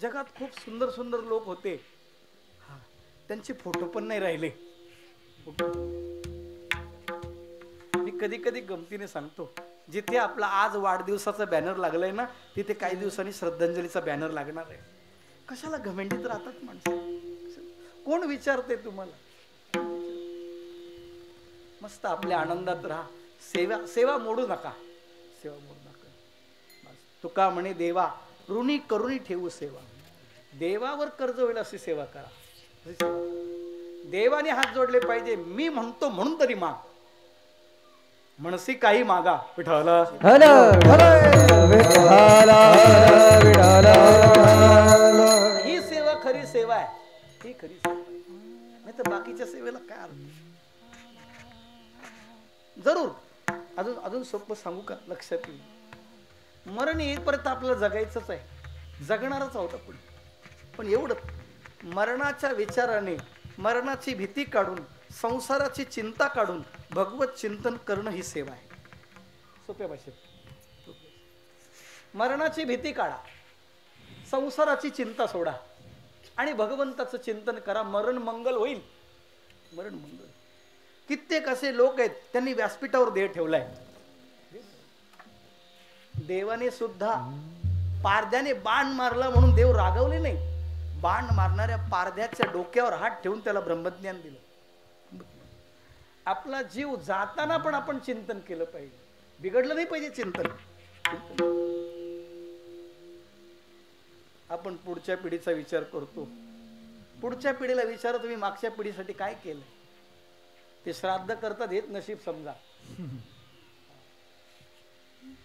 जगात खूप सुंदर सुंदर लोक होते, त्यांचे फोटो पण नाही राहिले. मी कधी कधी गमतीने सांगतो, जिथे आपला आज वाढदिवसाचा बॅनर लागलाय ना, तिथे काही दिवसांनी श्रद्धांजलीचा बॅनर लागणार आहे. कशाला घमेंडीत राहतात माणसं, कोण विचारते तुम्हाला. मस्त आपल्या आनंदात राहा, सेवा मोडू नका, सेवा मोडू नका. तुका म्हणे देवा ऋणी करुणी ठेवू सेवा, देवावर कर्ज होईल अशी सेवा करा. देवाने हात जोडले पाहिजे. मी म्हणतो म्हणून तरी माग, म्हणसी काही मागा विठाला. ही सेवा खरी सेवा आहे, ही खरी सेवा आहे. नाही तर बाकीच्या सेवेला काय अर्थ. जरूर अजून सोपं सांगू का, लक्षात येईल. मरण येईपर्यंत आपल्याला जगायचंच आहे, जगणारच आहोत आपण. पण एवढं मरणाच्या विचाराने, मरणाची भीती काढून, संसाराची चिंता काढून भगवत चिंतन करणं ही सेवा आहे. सोप्या भाषेत, मरणाची भीती काढा, संसाराची चिंता सोडा आणि भगवंताचं चिंतन करा. मरण मंगल होईल, मरण मंगल. कित्येक असे लोक आहेत, त्यांनी व्यासपीठावर देह ठेवलाय. देवाने सुद्धा पारद्याने बाण मारला म्हणून देव रागवले नाही. बाण मारणाऱ्या पारध्याच्या डोक्यावर हात ठेवून त्याला ब्रह्मज्ञान दिलं. आपला जीव जाताना पण आपण चिंतन केलं पाहिजे, बिघडलं नाही पाहिजे चिंतन. आपण पुढच्या पिढीचा विचार करतो. पुढच्या पिढीला विचारा तुम्ही मागच्या पिढीसाठी काय केलं. ते श्राद्ध करतात हेच नशीब समजा.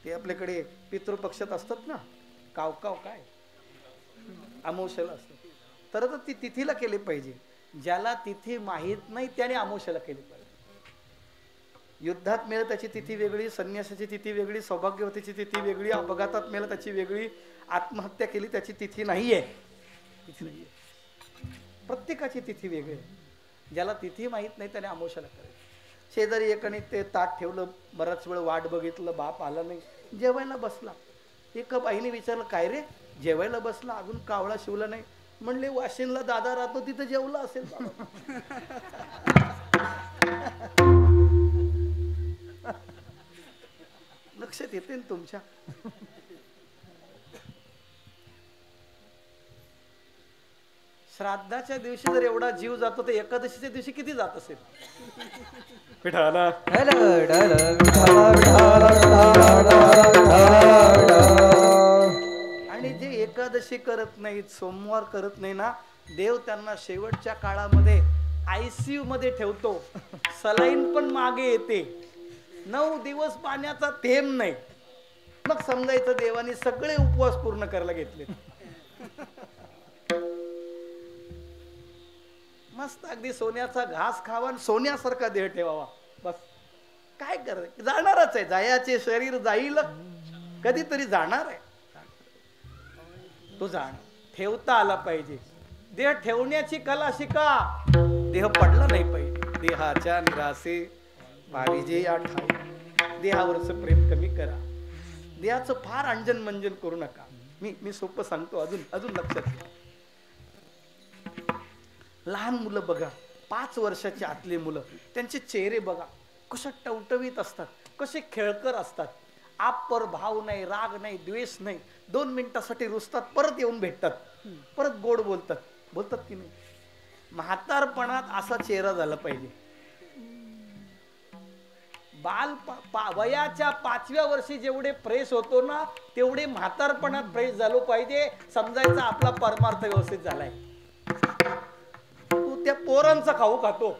ते आपल्याकडे पितृपक्षात असतात ना, काव काय अमावस्याला असतात. तर ती तिथीला केले पाहिजे. ज्याला तिथी माहीत नाही त्याने अमावस्याला केली पाहिजे. युद्धात मेलं त्याची तिथी वेगळी, संन्यासाची तिथी वेगळी, सौभाग्यवतीची तिथी वेगळी, अपघातात मेलं त्याची वेगळी, आत्महत्या केली त्याची तिथी नाहीये. तिथी नाहीये, प्रत्येकाची तिथी वेगळी आहे. ज्याला तिथी माहीत नाही त्याने अमावस्याला करायचं. शेजारी एकाने ते ताट ठेवलं, बराच वेळ वाट बघितलं, बाप आला नाही, जेवायला बसला. एका बाईने विचारलं, काय रे जेवायला बसला, अजून कावळा शिवला नाही. म्हणले वाशिनला दादा राहतो तिथं जेवला असेल. लक्षात येते ना तुमच्या. श्राद्धाच्या दिवशी जर एवढा जीव जातो तर एकादशीच्या दिवशी किती जात असेल. विठाला आणि जे एकादशी करत नाहीत, सोमवार करत नाही ना, देव त्यांना शेवटच्या काळामध्ये ICU मध्ये ठेवतो. सलाईन पण मागे येते. 9 दिवस पाण्याचा थेंब नाही. मग समजायचं देवाने सगळे उपवास पूर्ण करायला घेतले. मस्त अगदी सोन्याचा घास खावा, सोन्यासारखा देह ठेवावा. बस काय करायचं, जाणारच आहे. जायाचे शरीर जाईल, कधीतरी जाणार आहे. तो जाणार, ठेवता आला पाहिजे. देह ठेवण्याची कला शिका. देह पडला नाही पाहिजे. देहाच्या निरासे पाहिजे या ठाई. देहावरचं प्रेम कमी करा. देहाचं फार अंजन मंजन करू नका. मी सोपं सांगतो, अजून लक्षात घ्या. लहान मुलं बघा, 5 वर्षाची आतली मुलं, त्यांचे चेहरे बघा कसे टवटवीत असतात, कसे खेळकर असतात. आपर भाव नाही, राग नाही, द्वेष नाही. 2 मिनिटासाठी रुसतात, परत येऊन भेटतात, परत गोड बोलतात की नाही. म्हातारपणात असा चेहरा झाला पाहिजे. वयाच्या 5व्या वर्षी जेवढे फ्रेश होतो ना, तेवढे म्हातारपणात फ्रेश झालो पाहिजे. समजायचा आपला परमार्थ व्यवस्थित झालाय. तू त्या पोरांचा खाऊ खातो.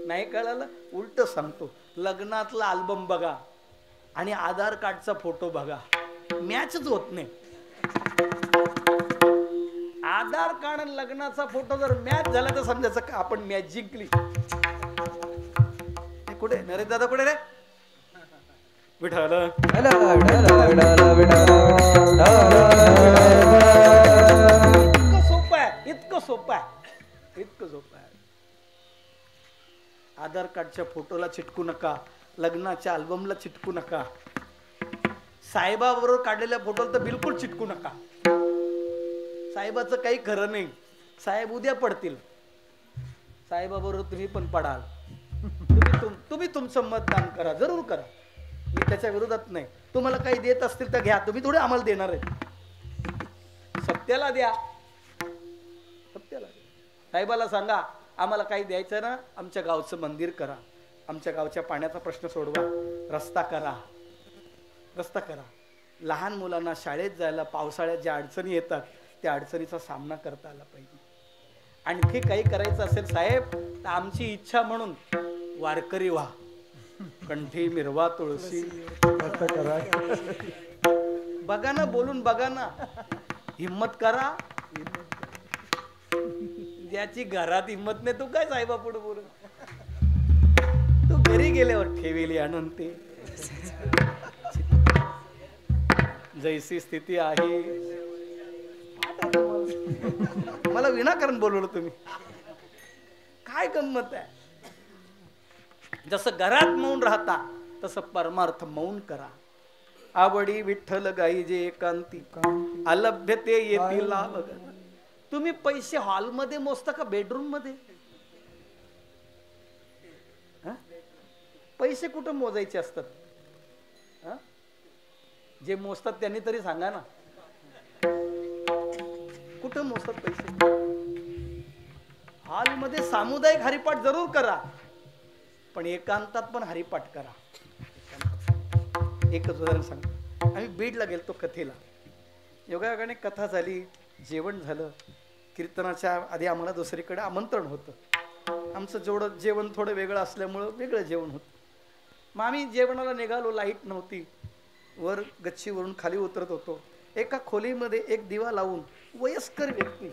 नाही कळालं, उलट सांगतो. लग्नातला अल्बम बघा आणि आधार कार्डचा फोटो बघा, मॅचच होत नाही. आधार कार्ड आणि लग्नाचा फोटो जर मॅच झाला तर समजायचं आपण मॅच जिंकली. कुठे नरेश दादा, कुठे रे? विठाल. इतकं सोपं आहे, इतकं सोपं आहे. आधार कार्डच्या फोटोला चिटकू नका, लग्नाच्या अल्बमला चिटकू नका, साहेबाबरोबर काढलेल्या फोटोला तर बिलकुल चिटकू नका. साहेबाचं काही खरं नाही. साहेब उद्या पडतील. साहेबाबरोबर तुम्ही पण पडाल. तुम्ही तुमचं मतदान करा, जरूर करा. मी त्याच्या विरोधात नाही. तुम्हाला काही देत असतील तर घ्या, तुम्ही थोडे आम्हाला देणार आहे. सत्याला द्या. साहेबाला सांगा, आम्हाला काही द्यायचं ना, आमच्या गावचं मंदिर करा, आमच्या गावच्या पाण्याचा प्रश्न सोडवा, रस्ता करा. लहान मुलांना शाळेत जायला पावसाळ्यात ज्या अडचणी येतात त्या अडचणीचा सामना करता आला पाहिजे. आणखी काही करायचं असेल साहेब तर आमची इच्छा म्हणून वारकरी व्हा, कंठी मिरवा तुळशी. बघा ना, बोलून बघा ना, हिम्मत करा. ज्याची घरात हिम्मत नाही तो काय साहेबा पुढे बोलून. तू घरी गेल्यावर ठेवेली आणून ते जैसी स्थिती आहे. मला विनाकारण बोलवलं तुम्ही, काय गंमत आहे. जसं घरात मौन राहता तसं परमार्थ मौन करा. आवडी विठ्ठल गाई जे एकांती, अलभ्य ते येतील. तुम्ही पैसे हॉलमध्ये मोजता का बेडरूम मध्ये? पैसे कुठं मोजायचे असतात? जे मोजतात त्यांनी तरी सांगा ना, कुठं मोजतात पैसे? हॉलमध्ये सामुदायिक हरिपाठ जरूर करा, पण एकांतात पण हरिपाठ करा. एकच उदाहरण सांगतो. आम्ही बीडला गेलतो कथेला. योगायोगाने कथा झाली, जेवण झालं. कीर्तनाच्या आधी आम्हाला दुसरीकडे आमंत्रण होतं. आमचं जेवढं जेवण थोडं वेगळं असल्यामुळं वेगळं जेवण होतं. मग आम्ही जेवणाला निघालो, लाईट नव्हती. वर गच्चीवरून खाली उतरत होतो. एका खोलीमध्ये एक दिवा लावून वयस्कर व्यक्ती,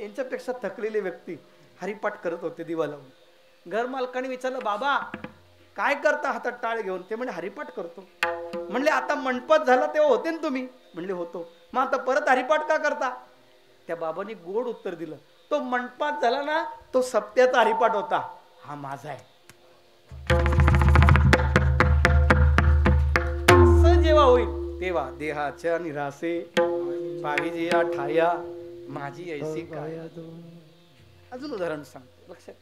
यांच्यापेक्षा थकलेले व्यक्ती हरिपाठ करत होते दिवा लावून. घर मालकाने विचारलं, बाबा काय करता हातात टाळ घेऊन? ते म्हणजे हरिपाठ करतो. म्हणले आता मंडपात झाला तेव्हा होते ना तुम्ही? म्हणले होतो. मग आता परत हरिपाठ का करता? त्या बाबांनी गोड उत्तर दिलं, तो मंडपात झाला ना, तो सप्त्याचा हरिपाठ होता, हा माझा आहे. असं जेव्हा होईल तेव्हा देहाच्या निरासे पाहिजे ठाया माझी ऐसी काय. अजून उदाहरण सांगतो, लक्षात.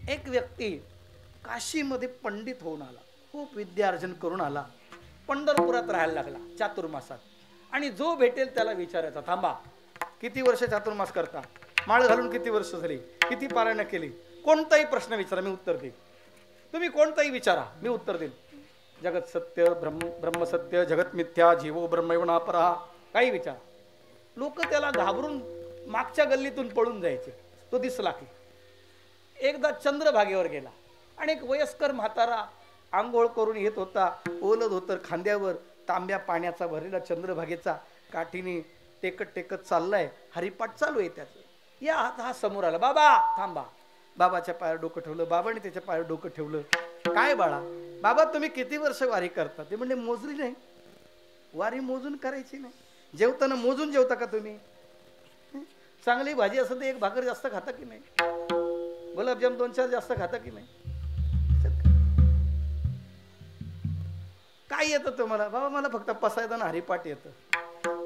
एक व्यक्ती काशीमध्ये पंडित होऊन आला, खूप विद्यार्जन करून आला. पंढरपुरात राहायला लागला चातुर्मासात. आणि जो भेटेल त्याला विचारायचा, थांबा किती वर्ष चातुर्मास करता? माळ घालून किती वर्ष झाली? किती पारायण केली? कोणताही प्रश्न विचारा, मी उत्तर देईन. तुम्ही कोणताही विचारा, मी उत्तर देईन. जगत सत्य, ब्रह्म सत्य, जगत मिथ्या, जीवो ब्रह्मैवना अपरः, काही विचार. लोक त्याला घाबरून मागच्या गल्लीतून पळून जायचे. तो दिसला की एकदा चंद्रभागेवर गेला आणि एक वयस्कर म्हातारा आंघोळ करून येत होता. ओलं धोतर खांद्यावर, तांब्या पाण्याचा भरलेला चंद्रभागेचा, काठीने टेकत टेकत चाललाय. हरिपाठ चालू आहे त्याचं. या हा समोर आला. बाबा थांबा. बाबाच्या पायावर डोकं ठेवलं. बाबाने त्याच्या पायावर डोकं ठेवलं. काय बाळा? बाबा तुम्ही किती वर्ष वारी करता? ते म्हणजे मोजली नाही. वारी मोजून करायची नाही. जेवताना मोजून जेवता का तुम्ही? चांगली भाजी असं तर एक भाकर जास्त खाता की नाही? गुलाबजाम 2-4 जास्त खाता की नाही? काय येतं तुम्हाला? बाबा मला फक्त पसायदान हरिपाठ येतं.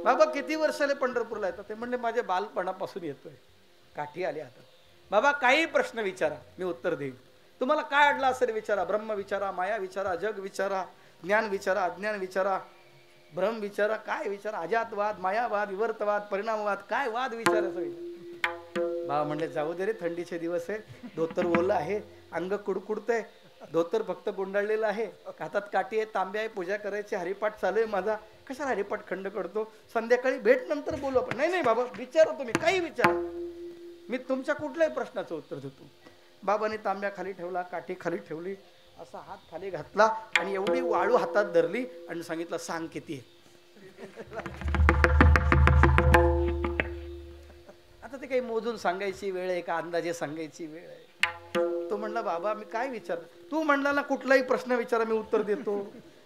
बाबा किती वर्षाले पंढरपूरला येतं? ते म्हणले माझ्या बालपणापासून येतोय. काठी आली आता. बाबा काही प्रश्न विचारा, मी उत्तर देईन. तुम्हाला काय अडलं असेल विचारा. ब्रह्म विचारा, माया विचारा, जग विचारा, ज्ञान विचारा, अज्ञान विचारा, भ्रम विचारा, काय विचारा, अजातवाद, मायावाद, विवर्तवाद, परिणामवाद, काय वाद विचारायचं विचार. बाबा म्हणले जाऊ दे रे, थंडीचे दिवस आहे, धोतर ओलं आहे, अंग कुडकुडतंय, धोतर फक्त गुंडाळलेलं आहे, हातात काठी आहे, तांब्या आहे, पूजा करायची, हरिपाठ चालू आहे माझा, कशाला हरिपाठ खंड करतो? संध्याकाळी भेट, नंतर बोलू आपण. नाही नाही बाबा विचारा, तुम्ही काही विचारा, मी तुमच्या कुठल्याही प्रश्नाचं उत्तर देतो. बाबाने तांब्या खाली ठेवला, काठी खाली ठेवली, असा हात खाली घातला आणि एवढी वाळू हातात धरली आणि सांगितलं सांग किती आहे. आता ते काही मोजून सांगायची वेळ आहे का अंदाजे सांगायची वेळ आहे? तो म्हणला बाबा मी काय विचार, तू म्हणला ना कुठलाही प्रश्न विचारा मी उत्तर देतो,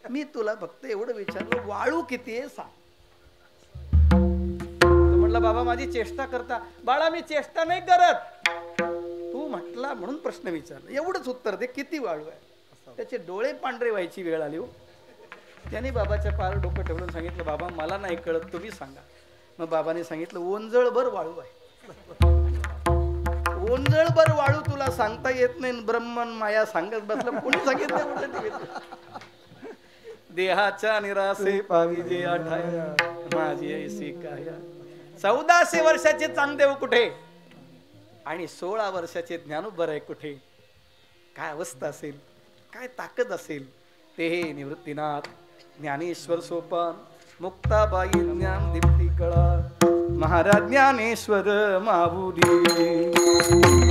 मी तुला फक्त एवढं विचारलं वाळू किती आहे सांग. तो म्हणला बाबा माझी चेष्टा करता. बाळा मी चेष्टा नाही करत, तू म्हटला म्हणून प्रश्न विचारला, एवढंच उत्तर दे, किती वाळू आहे. त्याचे डोळे पांढरे व्हायची वेळ आली हो. त्याने बाबाच्या पायावर डोकं ठेवून सांगितलं बाबा मला नाही कळत, तुम्ही सांगा. मग बाबाने सांगितलं ओंजळभर वाळू आहे. ओंजळभर वाळू तुला सांगता येत नाही, ब्रह्मन माया सांगत बसलं, कोणी सांगितलं? देहाच्या निरासे पाहिजे आठाया माझी ऐसी काया. 1400 वर्षाचे चांगदेव कुठे आणि 16 वर्षाचे ज्ञानोबर आहे कुठे? काय अवस्था असेल, काय ताकद असेल. ते हे निवृत्तीनाथ, ज्ञानेश्वर सोपान, मुक्ताबाई ज्ञान दीप्ती कळा, महाराज ज्ञानेश्वर माऊली,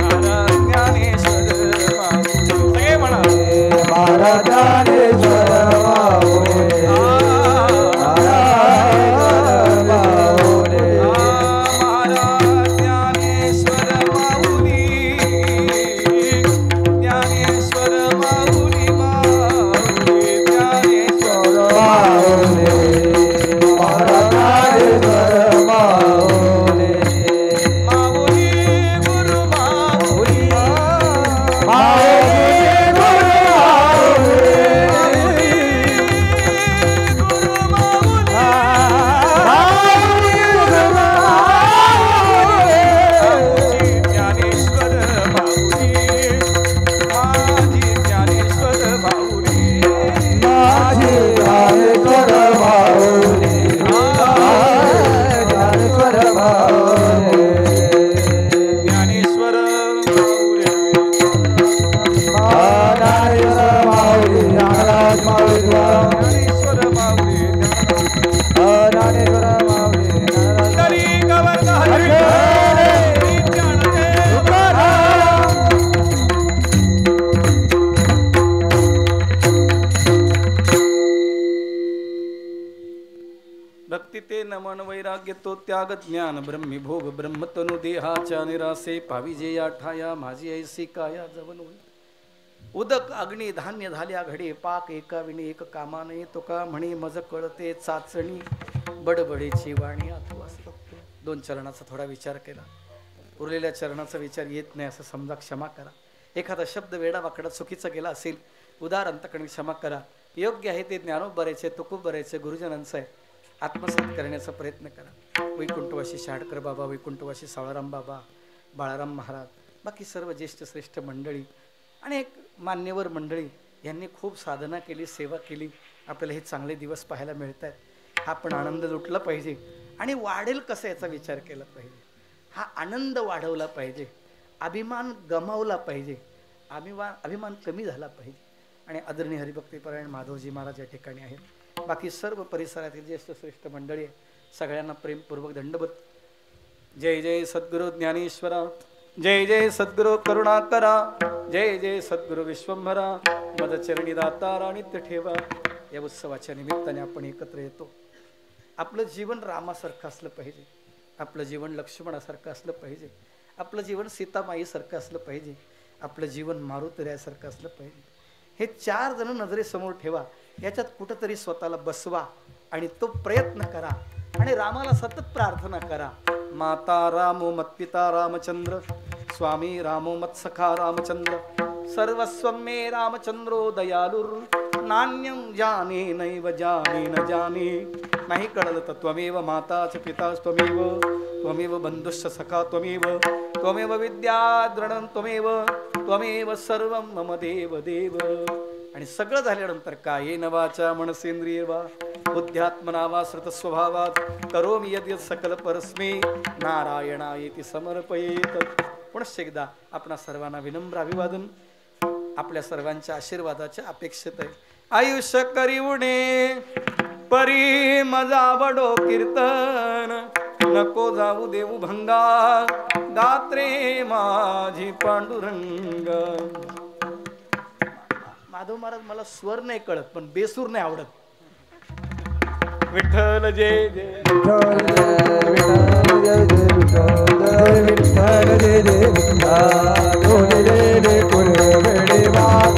महाराज ज्ञानेश्वर माऊली. सगळे म्हणा
महाराज ज्ञानेश्वर माऊली, ज्ञानेश्वर माऊली
हरी गोविंद हरी भक्ती ते नमन वैराग्य तो त्याग ज्ञान ब्रह्मी भोग ब्रह्मतनु देहाच्या निरासे पाविजे या ठाया माझी ऐसी काया जवन होई उदक अग्नी धान्य झाल्या घडे पाक एका विणी एक कामाने तुका म्हणे मज कळते चाचणी बडबडेची वाणी आठवू असतो. 2 चरणाचा थोडा विचार केला, उरलेल्या चरणाचा विचार येत नाही असं समजा, क्षमा करा. एखादा शब्द वेडा वाकडा चुकीचा गेला असेल उदार अंतकरणी क्षमा करा. योग्य आहे ते ज्ञानोबरायचे तुकोबरायचे गुरुजनांचं आहे, आत्मसात करण्याचा प्रयत्न करा. वैकुंठवासी शाडकर बाबा, वैकुंठवासी सावळाराम बाबा, बाळाराम महाराज, बाकी सर्व ज्येष्ठ श्रेष्ठ मंडळी आणि एक मान्यवर मंडळी यांनी खूप साधना केली, सेवा केली. आपल्याला हे चांगले दिवस पाहायला मिळत आहेत. हा पण आनंद लुटला पाहिजे आणि वाढेल कसं याचा विचार केला पाहिजे. हा आनंद वाढवला पाहिजे, अभिमान गमावला पाहिजे, अभिमान कमी झाला पाहिजे. आणि आदरणीय हरिभक्तीपरायण माधवजी महाराज या ठिकाणी आहेत. बाकी सर्व परिसरातील ज्येष्ठ श्रेष्ठ मंडळी सगळ्यांना प्रेमपूर्वक दंडवत. जय जय सद्गुरु ज्ञानेश्वरा, जय जय सद्गुरु करुणाकरा, जय जय सद्गुरु विश्वंभरा, मदचरणी दातारा नित्य ठेवा. या उत्सवाच्या निमित्ताने आपण एकत्र येतो. आपलं जीवन रामासारखं असलं पाहिजे, आपलं जीवन लक्ष्मणासारखं असलं पाहिजे, आपलं जीवन सीतामाईसारखं असलं पाहिजे, आपलं जीवन मारुतऱ्यासारखं असलं पाहिजे. हे 4 जण नजरेसमोर ठेवा, याच्यात कुठंतरी स्वतःला बसवा आणि तो प्रयत्न करा आणि रामाला सतत प्रार्थना करा. माता रामो मत्पिता रामचंद्र, स्वामी रामो मत्सखा रामचंद्र, सर्वस्वं मे रामचंद्रो दयालुर, नान्यं जाने नैव जाने न जाने. नाही कळलं तर त्वमेव माता च पिता त्वमेव, त्वमेव बंधुश्च सखा त्वमेव, त्वमेव विद्याद्रणं त्वमेव, त्वमेव सर्वं मम देव देव. आणि सगळं झाल्यानंतर कायेन वाचा मनसेंद्रिये वा बुद्ध्यात्मना वा श्रुतस्वभावात करोमि यद्यत् सकल परस्मै नारायणायेति समर्पयेत. पुनश्च एकदा आपणा सर्वांना विनम्र अभिवादन, आपल्या सर्वांच्या आशीर्वादाच्या अपेक्षित आहे. आयुष्य करीवणे परी मजा बडो कीर्तन, नको जाऊ देऊ भंगा गात्रे माझी पांडुरंग. माधव महाराज, मला स्वर नाही कळत पण बेसूर नाही आवडत. विठ्ठल जय जय
विठ्ठल जय जय विठ्ठल जय जय विठ्ठल जय जय विठ्ठल.